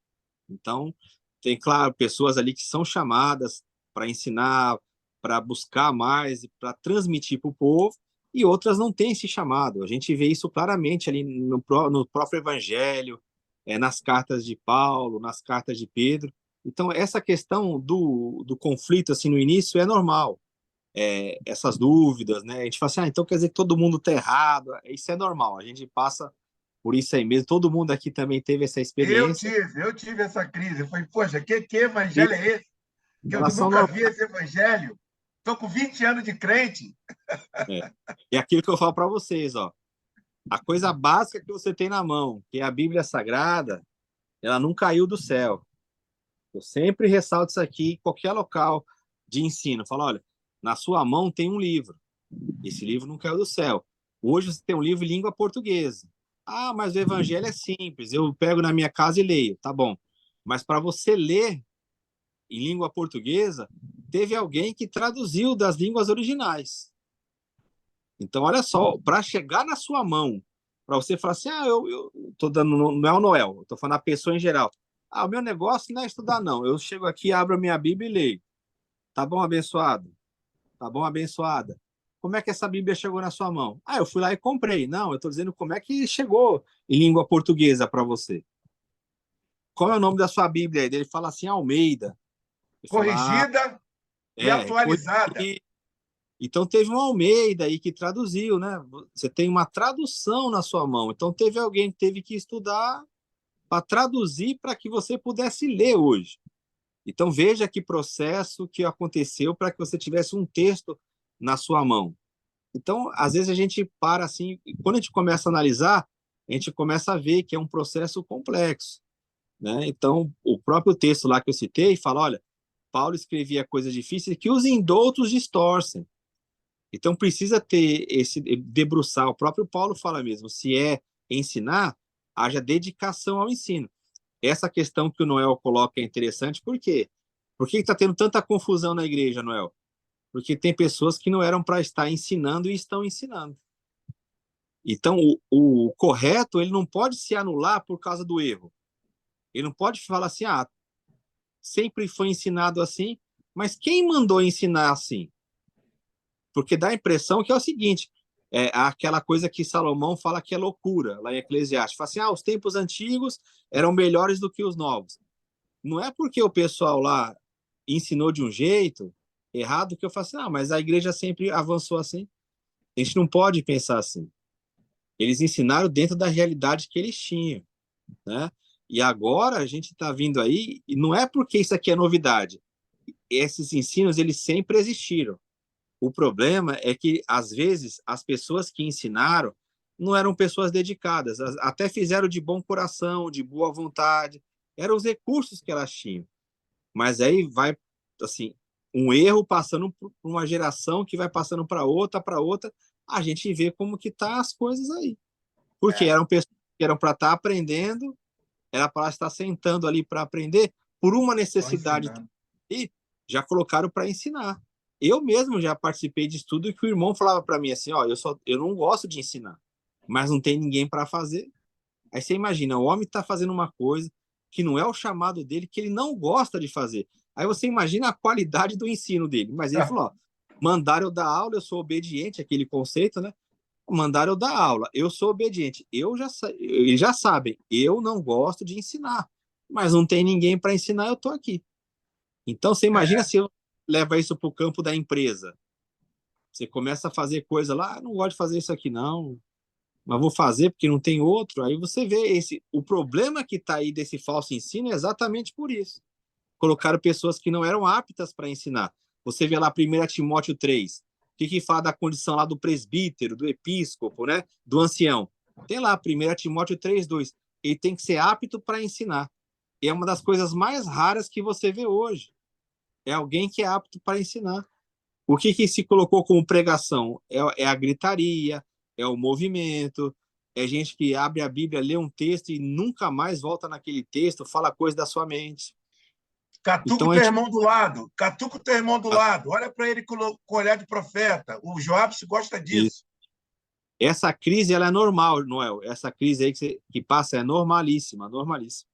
Então, tem, claro, pessoas ali que são chamadas para ensinar, para buscar mais, para transmitir para o povo, e outras não têm esse chamado. A gente vê isso claramente ali no próprio Evangelho, nas cartas de Paulo, nas cartas de Pedro. Então, essa questão do conflito assim, no início é normal. Essas dúvidas, né? A gente fala assim, então quer dizer que todo mundo está errado. Isso é normal, a gente passa por isso aí mesmo. Todo mundo aqui também teve essa experiência. Eu tive essa crise. Eu falei, poxa, que evangelho é esse? Que eu Elas são nunca normais. vi esse evangelho. Estou com 20 anos de crente. É aquilo que eu falo para vocês, ó. A coisa básica que você tem na mão, que é a Bíblia Sagrada, ela não caiu do céu. Eu sempre ressalto isso aqui em qualquer local de ensino. Eu falo, olha, na sua mão tem um livro. Esse livro não caiu do céu. Hoje você tem um livro em língua portuguesa. Ah, mas o evangelho é simples. Eu pego na minha casa e leio. Tá bom. Mas para você ler em língua portuguesa, teve alguém que traduziu das línguas originais. Então, olha só, para chegar na sua mão, para você falar assim, eu tô dando, não é o Noel, eu tô falando a pessoa em geral. O meu negócio não é estudar, não. Eu chego aqui, abro a minha Bíblia e leio. Tá bom, abençoado? Tá bom, abençoada? Como é que essa Bíblia chegou na sua mão? Eu fui lá e comprei. Não, eu estou dizendo como é que chegou em língua portuguesa para você. Qual é o nome da sua Bíblia? Ele fala assim, Almeida. Corrigida e atualizada. Então, teve um Almeida aí que traduziu, né? Você tem uma tradução na sua mão. Então, teve alguém que teve que estudar para traduzir para que você pudesse ler hoje. Então, veja que processo que aconteceu para que você tivesse um texto na sua mão. Então, às vezes a gente para assim, e quando a gente começa a analisar, a gente começa a ver que é um processo complexo, né? Então, o próprio texto lá que eu citei fala, olha, Paulo escrevia coisas difíceis que os indoutos distorcem. Então, precisa ter esse debruçar. O próprio Paulo fala mesmo, se é ensinar, haja dedicação ao ensino. Essa questão que o Noel coloca é interessante, por quê? Por que está tendo tanta confusão na igreja, Noel? Porque tem pessoas que não eram para estar ensinando e estão ensinando. Então, o correto, ele não pode se anular por causa do erro. Ele não pode falar assim, sempre foi ensinado assim, mas quem mandou ensinar assim? Porque dá a impressão que é o seguinte, aquela coisa que Salomão fala que é loucura, lá em Eclesiastes. Fala assim, os tempos antigos eram melhores do que os novos. Não é porque o pessoal lá ensinou de um jeito errado que eu falo assim, mas a igreja sempre avançou assim. A gente não pode pensar assim. Eles ensinaram dentro da realidade que eles tinham, né? E agora a gente está vindo aí, e não é porque isso aqui é novidade. Esses ensinos, eles sempre existiram. O problema é que, às vezes, as pessoas que ensinaram não eram pessoas dedicadas, até fizeram de bom coração, de boa vontade, eram os recursos que elas tinham. Mas aí vai, assim, um erro passando por uma geração que vai passando para outra, a gente vê como que tá as coisas aí. Porque eram pessoas que eram para estar aprendendo, era para estar sentando ali para aprender, por uma necessidade e já colocaram para ensinar. Eu mesmo já participei de estudo que o irmão falava para mim assim, eu não gosto de ensinar, mas não tem ninguém para fazer. Aí você imagina, o homem está fazendo uma coisa que não é o chamado dele, que ele não gosta de fazer. Aí você imagina a qualidade do ensino dele. Mas ele falou, mandaram eu dar aula, eu sou obediente, aquele conceito, né? Mandaram eu dar aula. Eu sou obediente. Eles já sabem. Eu não gosto de ensinar. Mas não tem ninguém para ensinar, eu estou aqui. Então, você imagina se eu levo isso para o campo da empresa. Você começa a fazer coisa lá, não gosto de fazer isso aqui, não. Mas vou fazer porque não tem outro. Aí você vê o problema que está aí desse falso ensino é exatamente por isso. Colocaram pessoas que não eram aptas para ensinar. Você vê lá 1 Timóteo 3, que fala da condição lá do presbítero, do episcopo, né? Do ancião. Tem lá 1 Timóteo 3:2. Ele tem que ser apto para ensinar. E é uma das coisas mais raras que você vê hoje. É alguém que é apto para ensinar. O que se colocou como pregação? É a gritaria, é o movimento, é gente que abre a Bíblia, lê um texto e nunca mais volta naquele texto, fala coisa da sua mente. Catuca Então, o teu irmão do lado. Catuca o teu irmão do lado. Olha para ele com olhar de profeta. O Joabs gosta disso. Essa crise, ela é normal, Noel. Essa crise aí que passa é normalíssima, normalíssima.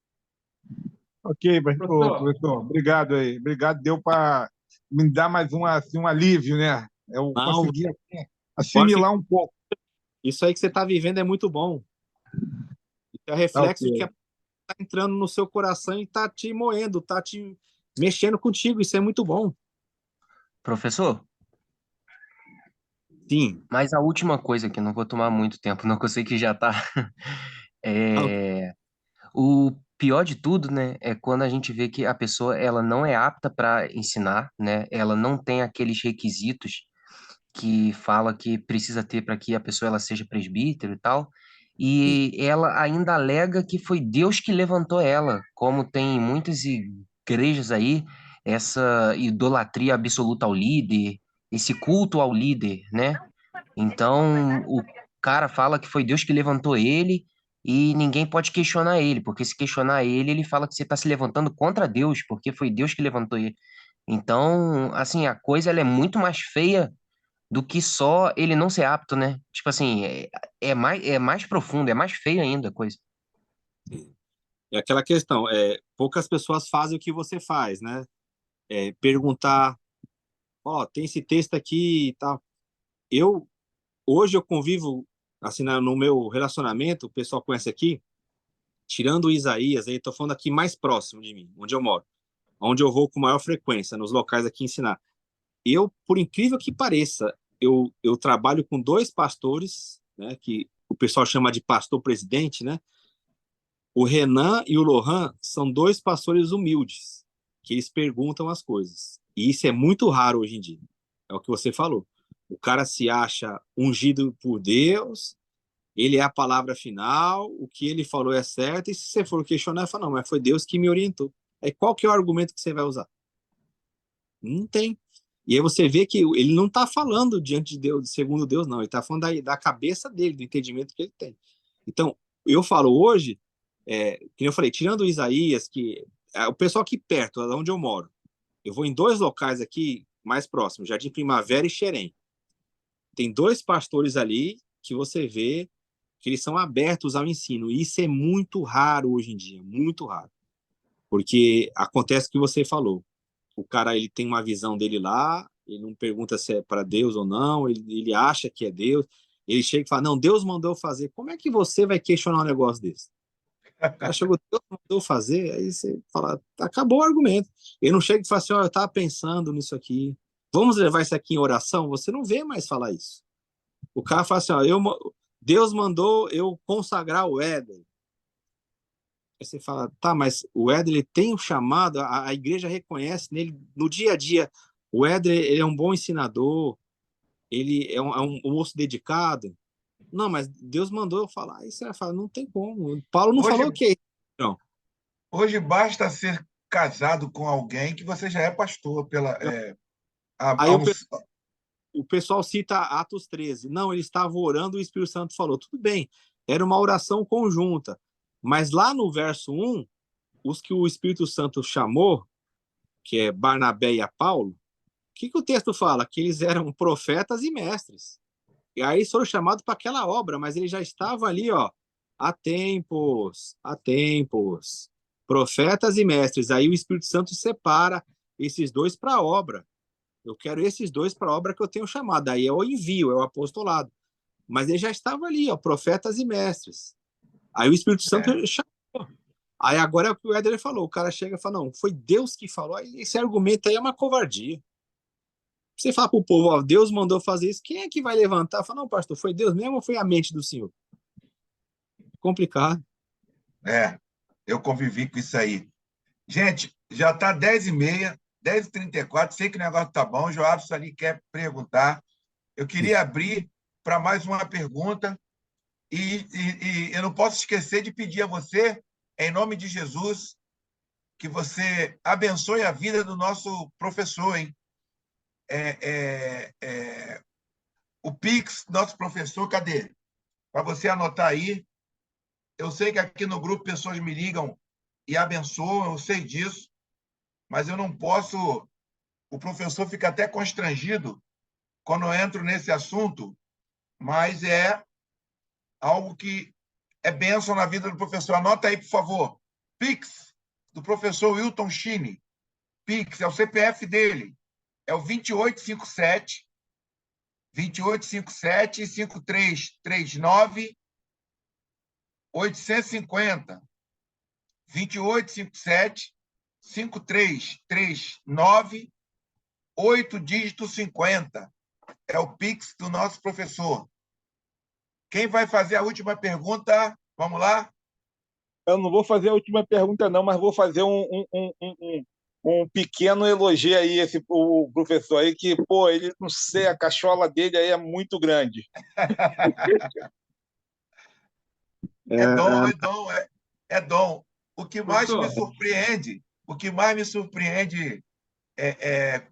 Ok, professor, obrigado aí. Obrigado, deu para me dar mais um alívio, né? Eu consegui assimilar um pouco. Isso aí que você está vivendo é muito bom. É reflexo de que está entrando no seu coração e está te moendo, está te mexendo contigo. Isso é muito bom. Professor? Sim. Mas a última coisa, que eu não vou tomar muito tempo, não, que eu sei que já está. O pior de tudo, né, é quando a gente vê que a pessoa ela não é apta para ensinar, né? Ela não tem aqueles requisitos que fala que precisa ter para que a pessoa ela seja presbítero e tal. E ela ainda alega que foi Deus que levantou ela, como tem em muitas igrejas aí, essa idolatria absoluta ao líder, esse culto ao líder, né? Então, o cara fala que foi Deus que levantou ele e ninguém pode questionar ele, porque se questionar ele, ele fala que você está se levantando contra Deus, porque foi Deus que levantou ele. Então, assim, a coisa ela é muito mais feia do que só ele não ser apto, né? Tipo assim, é mais profundo, é mais feio ainda a coisa. É aquela questão, poucas pessoas fazem o que você faz, né? Perguntar, tem esse texto aqui e tal. Hoje eu convivo, assim, no meu relacionamento, o pessoal conhece aqui, tirando o Isaías, aí estou falando aqui mais próximo de mim, onde eu moro, onde eu vou com maior frequência, nos locais aqui ensinar. Por incrível que pareça, eu trabalho com 2 pastores, né, que o pessoal chama de pastor-presidente, né? O Renan e o Lohan são 2 pastores humildes, que eles perguntam as coisas. E isso é muito raro hoje em dia. É o que você falou. O cara se acha ungido por Deus, ele é a palavra final, o que ele falou é certo, e se você for questionar, fala, não, mas foi Deus que me orientou. Aí qual que é o argumento que você vai usar? Não tem. E aí você vê que ele não está falando diante de Deus, segundo Deus, não. Ele está falando da cabeça dele, do entendimento que ele tem. Então, eu falo hoje, que eu falei, tirando o Isaías, que o pessoal aqui perto, onde eu moro, eu vou em 2 locais aqui mais próximos, Jardim Primavera e Xerém. Tem 2 pastores ali que você vê que eles são abertos ao ensino. E isso é muito raro hoje em dia, muito raro. Porque acontece o que você falou. O cara ele tem uma visão dele lá, ele não pergunta se é para Deus ou não, ele acha que é Deus. Ele chega e fala, não, Deus mandou eu fazer. Como é que você vai questionar um negócio desse? O cara chegou, Deus mandou fazer, aí você fala, acabou o argumento. Ele não chega e fala assim, eu estava pensando nisso aqui, vamos levar isso aqui em oração? Você não vê mais falar isso. O cara fala assim, Deus mandou eu consagrar o Éder. Aí você fala, tá, mas o Éder ele tem um chamado, a igreja reconhece nele, no dia a dia, o Éder ele é um bom ensinador, ele é um moço dedicado. Não, mas Deus mandou eu falar. Aí você vai falar, não tem como. Paulo não falou o que não. Hoje basta ser casado com alguém que você já é pastor. Aí o pessoal cita Atos 13. Não, ele estava orando e o Espírito Santo falou. Tudo bem, era uma oração conjunta. Mas lá no verso 1, os que o Espírito Santo chamou, que é Barnabé e a Paulo, o que o texto fala? Que eles eram profetas e mestres. E aí foram chamados para aquela obra, mas eles já estavam ali, há tempos, profetas e mestres. Aí o Espírito Santo separa esses 2 para a obra. Eu quero esses 2 para a obra que eu tenho chamado. Aí é o envio, é o apostolado. Mas ele já estava ali, ó, profetas e mestres. Aí o Espírito Santo chamou. Aí agora é o que o Éder falou, o cara chega e fala, não, foi Deus que falou. Aí esse argumento aí é uma covardia. Você fala pro povo, ó, Deus mandou fazer isso, quem é que vai levantar? Fala, não, pastor, foi Deus mesmo ou foi a mente do senhor? Complicado. Eu convivi com isso aí. Gente, já está 10h30, 10h34, sei que o negócio está bom, o Joabson ali quer perguntar. Eu queria abrir para mais uma pergunta e eu não posso esquecer de pedir a você, em nome de Jesus, que você abençoe a vida do nosso professor, hein? O Pix, nosso professor, cadê? Para você anotar aí. Eu sei que aqui no grupo pessoas me ligam e abençoam, eu sei disso, mas eu não posso. O professor fica até constrangido quando eu entro nesse assunto, mas é algo que é bênção na vida do professor. Anota aí, por favor. Pix, do professor Wilton Chini. Pix, é o CPF dele. É o 2857 5339 850. 2857 5339 8 dígito 50. É o Pix do nosso professor. Quem vai fazer a última pergunta? Vamos lá? Eu não vou fazer a última pergunta, não, mas vou fazer um pequeno elogio aí, o professor aí, que, pô, ele não sei, a cachola dele aí é muito grande. É dom, é dom, é dom. O que mais me Professor, surpreende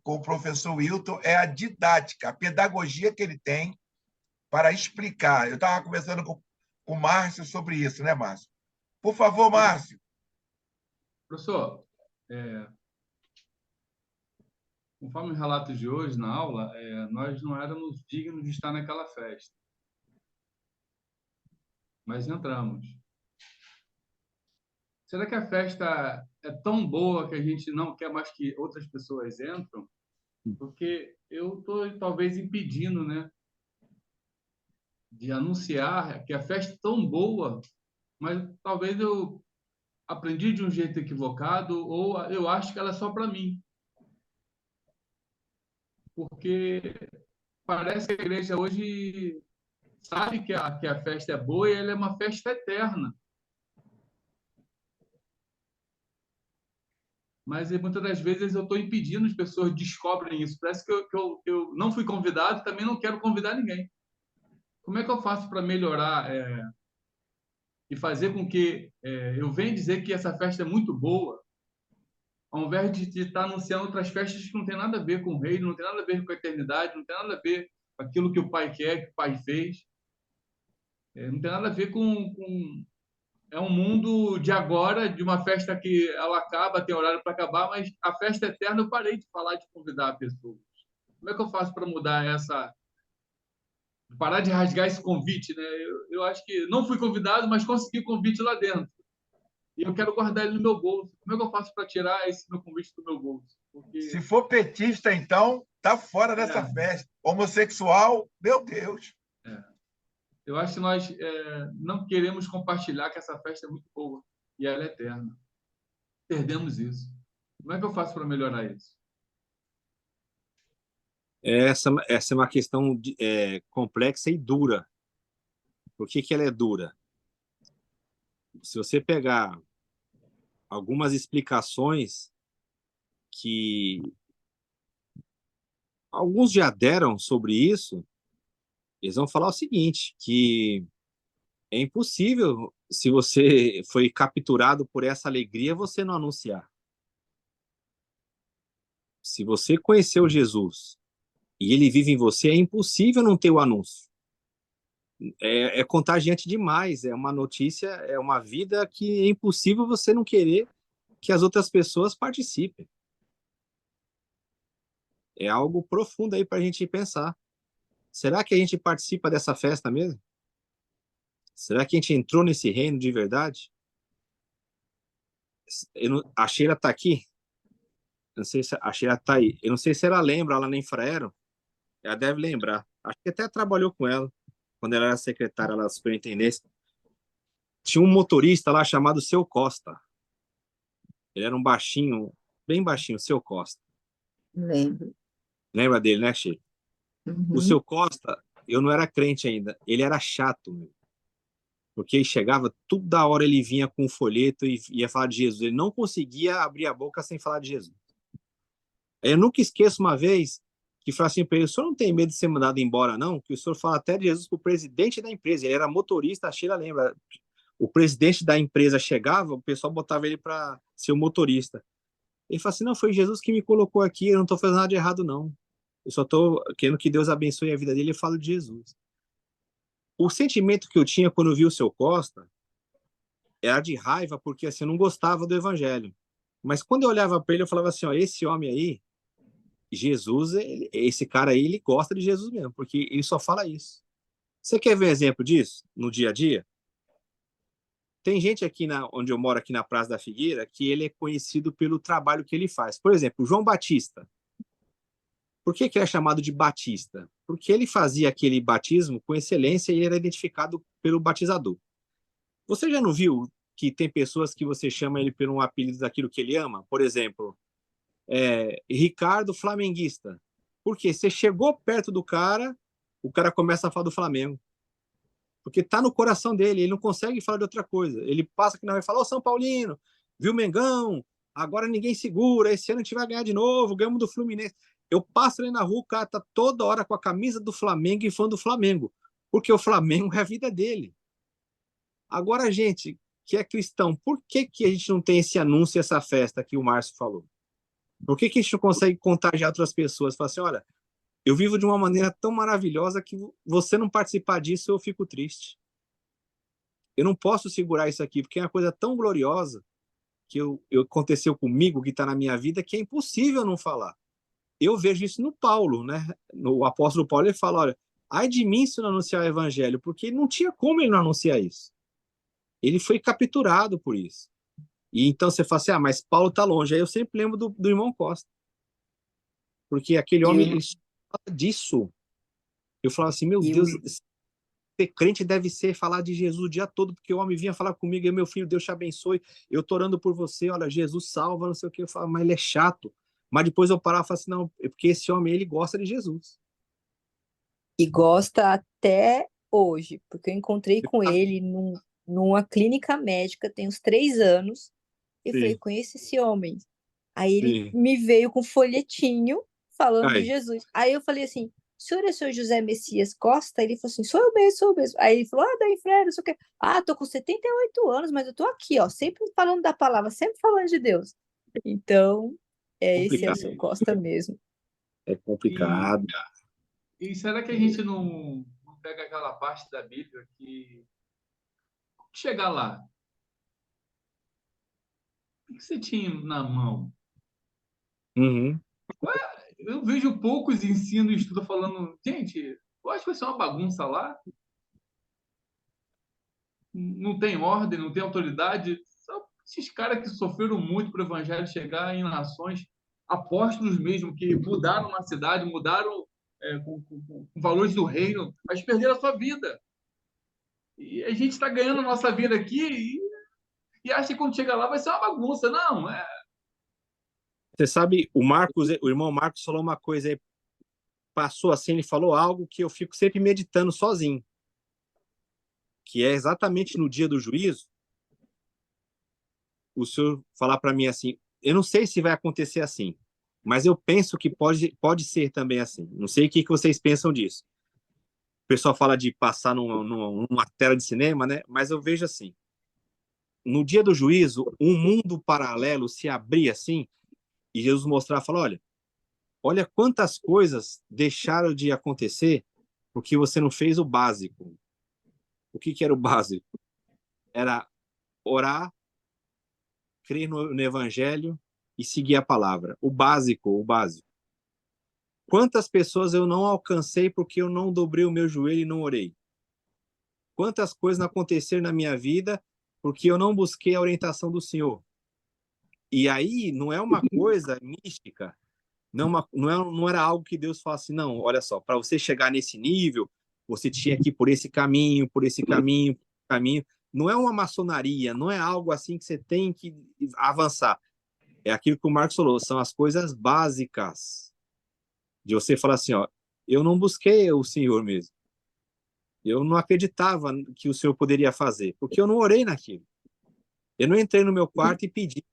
com o professor Wilton é a didática, a pedagogia que ele tem para explicar. Eu estava conversando com o Márcio sobre isso, né, Márcio? Por favor, Márcio. professor, conforme os relatos de hoje na aula, nós não éramos dignos de estar naquela festa, mas entramos. Será que a festa é tão boa que a gente não quer mais que outras pessoas entram? Porque eu estou talvez impedindo, né, de anunciar que a festa é tão boa, mas talvez eu aprendi de um jeito equivocado ou eu acho que ela é só para mim. Porque parece que a igreja hoje sabe que a festa é boa e ela é uma festa eterna. Mas muitas das vezes eu estou impedindo as pessoas descobrem isso. Parece que eu não fui convidado e também não quero convidar ninguém. Como é que eu faço para melhorar e fazer com que eu venha dizer que essa festa é muito boa, ao invés de estar anunciando outras festas que não tem nada a ver com o reino, não tem nada a ver com a eternidade, não tem nada a ver com aquilo que o Pai quer, que o Pai fez. Não tem nada a ver com... É um mundo de agora, de uma festa que ela acaba, tem horário para acabar, mas a festa eterna eu parei de falar, de convidar pessoas. Como é que eu faço para mudar essa... Parar de rasgar esse convite, né? Eu acho que não fui convidado, mas consegui convite lá dentro. E eu quero guardar ele no meu bolso. Como é que eu faço para tirar esse meu convite do meu bolso? Porque... Se for petista, então, tá fora dessa festa. Homossexual, meu Deus. Eu acho que nós não queremos compartilhar que essa festa é muito boa e ela é eterna. Perdemos isso. Como é que eu faço para melhorar isso? Essa é uma questão complexa e dura. Por que ela é dura? Se você pegar algumas explicações que alguns já deram sobre isso, eles vão falar o seguinte, que é impossível, se você foi capturado por essa alegria, você não anunciar. Se você conheceu Jesus e ele vive em você, é impossível não ter o anúncio. É contagiante demais, é uma notícia, é uma vida que é impossível você não querer que as outras pessoas participem. É algo profundo aí para a gente pensar. Será que a gente participa dessa festa mesmo? Será que a gente entrou nesse reino de verdade? A Sheila está aqui? Eu não sei se a Sheila está aí. Eu não sei se ela lembra, ela na Infraero. Ela deve lembrar. Acho que até trabalhou com ela. quando ela era secretária lá da superintendência, tinha um motorista lá chamado Seu Costa. Ele era um baixinho, bem baixinho, Seu Costa. Lembro. Lembra dele, né, Chico? O Uhum. Seu Costa, eu não era crente ainda, ele era chato, meu. Porque ele chegava, toda hora ele vinha com um folheto e ia falar de Jesus. Ele não conseguia abrir a boca sem falar de Jesus. Eu nunca esqueço uma vez que falou assim para ele: o senhor não tem medo de ser mandado embora, não? Que o senhor fala até de Jesus para o presidente da empresa. Ele era motorista, a Sheila lembra. O presidente da empresa chegava, o pessoal botava ele para ser o motorista. Ele falou assim: não, foi Jesus que me colocou aqui, eu não estou fazendo nada de errado, não. Eu só estou querendo que Deus abençoe a vida dele e falo de Jesus. O sentimento que eu tinha quando eu vi o Seu Costa era de raiva, porque assim, eu não gostava do evangelho. Mas quando eu olhava para ele, eu falava assim: ó, esse homem aí, Jesus, esse cara aí, ele gosta de Jesus mesmo, porque ele só fala isso. Você quer ver um exemplo disso no dia a dia? Tem gente aqui onde eu moro, aqui na Praça da Figueira, que ele é conhecido pelo trabalho que ele faz. Por exemplo, o João Batista. Por que é chamado de Batista? Porque ele fazia aquele batismo com excelência e era identificado pelo batizador. Você já não viu que tem pessoas que você chama ele por um apelido daquilo que ele ama? Por exemplo, Ricardo Flamenguista. Porque você chegou perto do cara, o cara começa a falar do Flamengo. Porque tá no coração dele, ele não consegue falar de outra coisa. Ele passa aqui na rua e fala: ô São Paulino, viu Mengão? Agora ninguém segura, esse ano a gente vai ganhar de novo, ganhamos do Fluminense. Eu passo ali na rua, o cara tá toda hora com a camisa do Flamengo e fã do Flamengo. Porque o Flamengo é a vida dele. Agora, gente que é cristão, por que a gente não tem esse anúncio, essa festa que o Márcio falou? Por que a gente não consegue contagiar outras pessoas? Falar assim: olha, eu vivo de uma maneira tão maravilhosa que você não participar disso, eu fico triste. Eu não posso segurar isso aqui, porque é uma coisa tão gloriosa que aconteceu comigo, que está na minha vida, que é impossível não falar. Eu vejo isso no Paulo, né? No apóstolo Paulo, ele fala: olha, ai de mim se não anunciar o evangelho, porque não tinha como ele não anunciar isso. Ele foi capturado por isso. E então você fala assim: ah, mas Paulo está longe. Aí eu sempre lembro do irmão Costa. Porque aquele homem, ele só fala disso. Eu falava assim: meu Deus, ser crente deve ser falar de Jesus o dia todo, porque o homem vinha falar comigo: meu filho, Deus te abençoe, eu tô orando por você, olha, Jesus salva, não sei o que. Eu falava: mas ele é chato. Mas depois eu parava e falava assim: não, é porque esse homem, ele gosta de Jesus. E gosta até hoje, porque eu encontrei com ele numa clínica médica tem uns 3 anos, e falei: Sim, conheço esse homem. Aí ele sim. me veio com um folhetinho falando de Aí, Jesus. Aí eu falei assim: o senhor é o senhor José Messias Costa? Ele falou assim: sou eu mesmo, sou eu mesmo. Aí ele falou: ah, daí, Freire, não sei o quê. Ah, tô com 78 anos, mas eu tô aqui, ó, sempre falando da palavra, sempre falando de Deus. Então, esse é o complicado. seu Costa mesmo. É E, complicado. e será que a gente não pega aquela parte da Bíblia que chegar lá, o que você tinha na mão? Uhum. Eu vejo poucos ensinos e estudos falando, gente, eu acho que vai ser uma bagunça lá, não tem ordem, não tem autoridade. São esses caras que sofreram muito para o evangelho chegar em nações, apóstolos mesmo, que mudaram uma cidade, mudaram com valores do reino, mas perderam a sua vida. E a gente está ganhando a nossa vida aqui e acha que quando chega lá vai ser uma bagunça. Não, Você sabe, o irmão Marcos falou uma coisa aí, passou assim, ele falou algo que eu fico sempre meditando sozinho, que é exatamente no dia do juízo, o senhor falar para mim assim: eu não sei se vai acontecer assim, mas eu penso que pode ser também assim. Não sei o que vocês pensam disso. O pessoal fala de passar numa tela de cinema, né? Mas eu vejo assim: no dia do juízo, um mundo paralelo se abrir assim, e Jesus mostrar, falar: olha quantas coisas deixaram de acontecer porque você não fez o básico. O que era o básico? Era orar, crer no evangelho e seguir a palavra. O básico, o básico. Quantas pessoas eu não alcancei porque eu não dobrei o meu joelho e não orei? Quantas coisas não aconteceram na minha vida porque eu não busquei a orientação do Senhor? E aí não é uma coisa mística, não era algo que Deus fala assim: não, olha só, para você chegar nesse nível, você tinha que ir por esse caminho, por esse caminho, por esse caminho. Não é uma maçonaria, não é algo assim que você tem que avançar. É aquilo que o Marcos falou, são as coisas básicas. De você falar assim, ó, eu não busquei o Senhor mesmo. Eu não acreditava que o Senhor poderia fazer, porque eu não orei naquilo. Eu não entrei no meu quarto e pedi.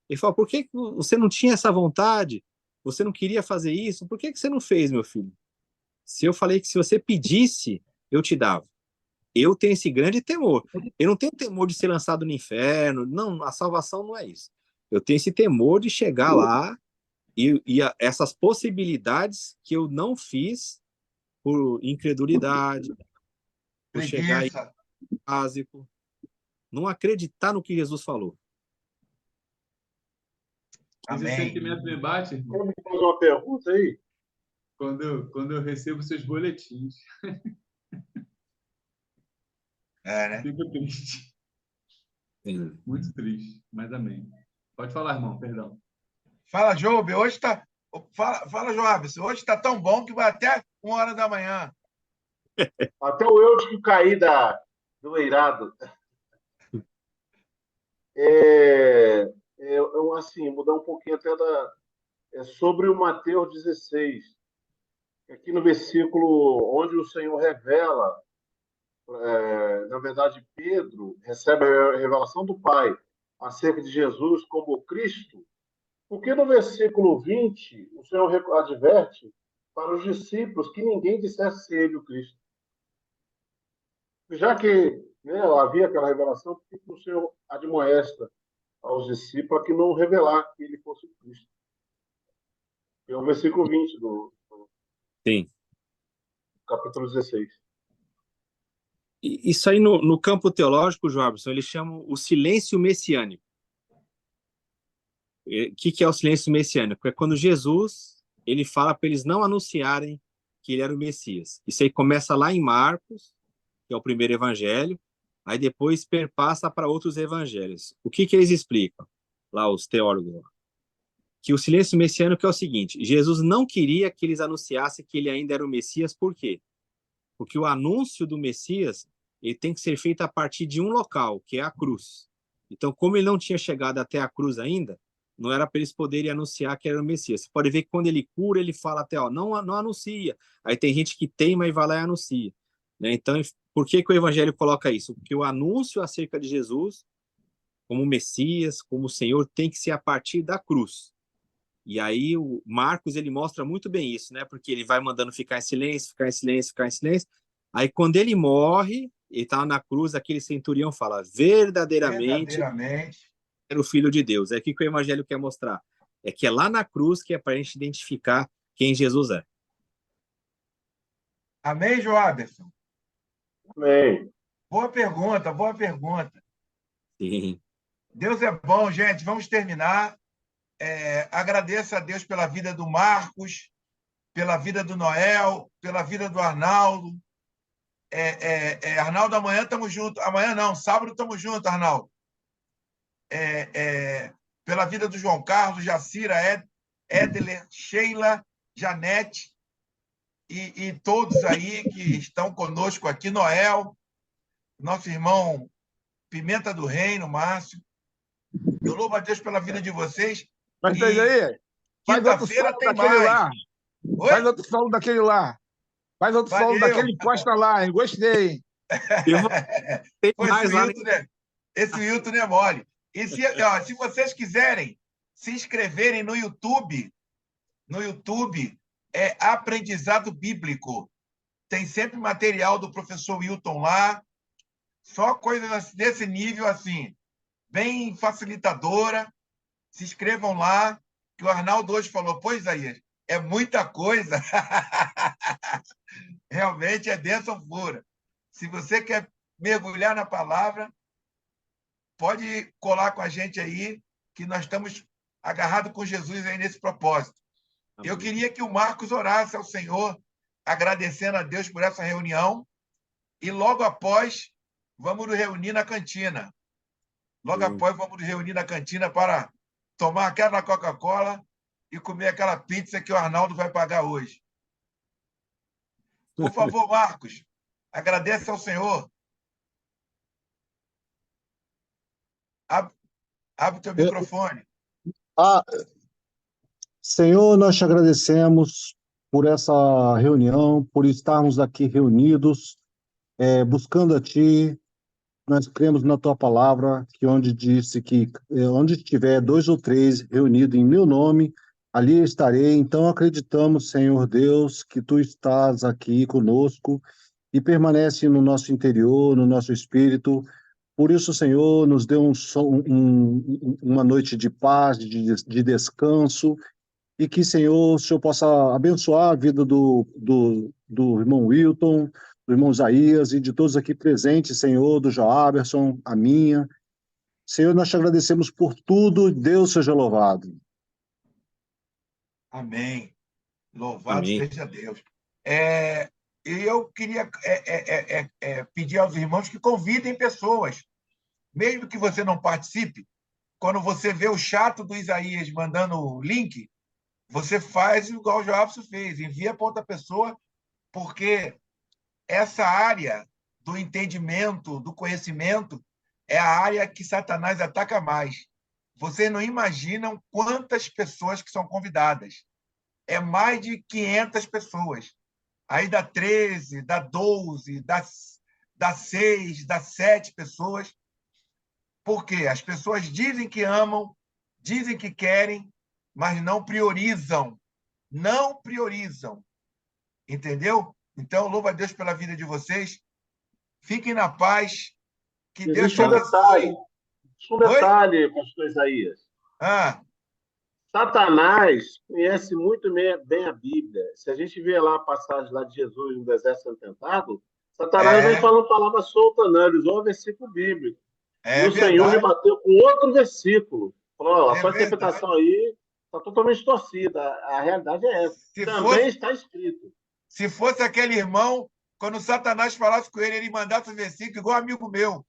Ele falou, por que você não tinha essa vontade? Você não queria fazer isso? Por que você não fez, meu filho? Se eu falei que se você pedisse, eu te dava. Eu tenho esse grande temor. Eu não tenho temor de ser lançado no inferno. Não, a salvação não é isso. Eu tenho esse temor de chegar lá e essas possibilidades que eu não fiz por incredulidade, por chegar em Preguiça. básico, não acreditar no que Jesus falou. Esse Amém. sentimento me bate, irmão, Quer me fazer uma pergunta aí? quando eu recebo seus boletins. Né? Fico triste. Sim. Muito triste, mas amém. Pode falar, irmão, perdão. Fala, Job. Hoje está. Fala, Joab. Hoje está tão bom que vai até 1h da manhã. Até o Eutico cair do eirado. Assim, mudar um pouquinho até sobre o Mateus 16. Aqui no versículo onde o Senhor revela, na verdade, Pedro recebe a revelação do Pai acerca de Jesus como o Cristo. Porque no versículo 20, o Senhor adverte para os discípulos que ninguém dissesse ser ele o Cristo. Já que, né, havia aquela revelação, por que o Senhor admoesta aos discípulos a que não revelar que ele fosse o Cristo? É o versículo 20 do Sim. capítulo 16. Isso aí no campo teológico, Jobson, eles chamam o silêncio messiânico. O que é o silêncio messiânico? É quando Jesus ele fala para eles não anunciarem que ele era o Messias. Isso aí começa lá em Marcos, que é o primeiro evangelho, aí depois perpassa para outros evangelhos. O que eles explicam? Lá os teólogos. Que o silêncio messiânico é o seguinte, Jesus não queria que eles anunciassem que ele ainda era o Messias, por quê? Porque o anúncio do Messias ele tem que ser feito a partir de um local, que é a cruz. Então, como ele não tinha chegado até a cruz ainda, não era para eles poderem anunciar que era o Messias. Você pode ver que quando ele cura, ele fala até, ó, não anuncia. Aí tem gente que teima e vai lá e anuncia. Né? Então, por que o Evangelho coloca isso? Porque o anúncio acerca de Jesus, como Messias, como Senhor, tem que ser a partir da cruz. E aí o Marcos, ele mostra muito bem isso, né? Porque ele vai mandando ficar em silêncio, ficar em silêncio, ficar em silêncio. Aí quando ele morre, ele está na cruz, aquele centurião fala, verdadeiramente era o Filho de Deus. É aqui que o Evangelho quer mostrar. É que é lá na cruz que é para a gente identificar quem Jesus é. Amém, Joaberson? Amém. Boa pergunta, boa pergunta. Sim. Deus é bom, gente. Vamos terminar. Agradeço a Deus pela vida do Marcos, pela vida do Noel, pela vida do Arnaldo. Arnaldo, amanhã estamos juntos. Amanhã não, sábado estamos juntos, Arnaldo. Pela vida do João Carlos, Jacira, Edler, Sheila, Janete e todos aí que estão conosco aqui, Noel, nosso irmão Pimenta do Reino, Márcio. Eu louvo a Deus pela vida de vocês. Mas e aí? Faz outro Quinta-feira solo tem daquele mais. lá. Oi? Faz outro solo daquele lá. Faz outro solo Valeu. daquele Costa lá, hein? Gostei. Tem mais lá. Esse Wilton não é mole. E se vocês quiserem se inscreverem no YouTube é Aprendizado Bíblico. Tem sempre material do professor Wilton lá, só coisas desse nível, assim, bem facilitadora. Se inscrevam lá, que o Arnaldo hoje falou, pois aí, é muita coisa. Realmente é bênção pura. Se você quer mergulhar na palavra, pode colar com a gente aí, que nós estamos agarrados com Jesus aí nesse propósito. Amém. Eu queria que o Marcos orasse ao Senhor, agradecendo a Deus por essa reunião, e logo após, vamos nos reunir na cantina. Logo após, vamos nos reunir na cantina para tomar aquela Coca-Cola e comer aquela pizza que o Arnaldo vai pagar hoje. Por favor, Marcos, agradece ao Senhor. Abre o teu microfone. Senhor, nós te agradecemos por essa reunião, por estarmos aqui reunidos, buscando a Ti. Nós cremos na Tua palavra, que onde disse que onde tiver 2 ou 3 reunidos em meu nome, ali estarei. Então acreditamos, Senhor Deus, que Tu estás aqui conosco e permanece no nosso interior, no nosso espírito. Por isso, Senhor, nos dê uma noite de paz, de descanso, e que, Senhor, o Senhor possa abençoar a vida do irmão Wilton, do irmão Isaías e de todos aqui presentes, Senhor, do Joaberson, a minha. Senhor, nós te agradecemos por tudo, Deus seja louvado. Amém. Louvado Amém. seja Deus. E eu queria pedir aos irmãos que convidem pessoas, mesmo que você não participe. Quando você vê o chato do Isaías mandando o link, você faz igual o Joabson fez, envia para outra pessoa, porque essa área do entendimento, do conhecimento, é a área que Satanás ataca mais. Vocês não imaginam quantas pessoas que são convidadas. É mais de 500 pessoas. Aí dá 13, dá 12, dá 6, dá 7 pessoas. Por quê? As pessoas dizem que amam, dizem que querem, mas não priorizam. Não priorizam. Entendeu? Então, louva a Deus pela vida de vocês. Fiquem na paz. Que Deus te abençoe. Um detalhe, pastor Isaías. Satanás conhece muito bem a Bíblia. Se a gente vê lá a passagem lá de Jesus no deserto sendo tentado, Satanás não vem falando palavra solta, não. Ele usou um versículo bíblico. E o Senhor rebateu com outro versículo. Falou, a sua interpretação aí está totalmente torcida. A realidade é essa. Também está escrito. Se fosse aquele irmão, quando Satanás falasse com ele, ele mandasse o versículo, igual um amigo meu.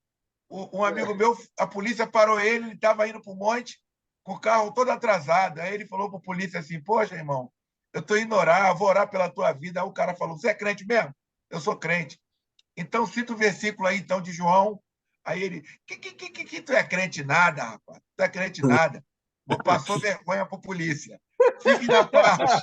Um amigo meu, a polícia parou ele estava indo para o monte, com o carro todo atrasado. Aí ele falou para o polícia assim, poxa, irmão, eu estou indo orar, vou orar pela tua vida. Aí o cara falou, você é crente mesmo? Eu sou crente. Então, cita o versículo aí, então, de João. Aí ele, que tu é crente nada, rapaz? Tu é crente nada. Passou vergonha para a polícia. Fique na paz.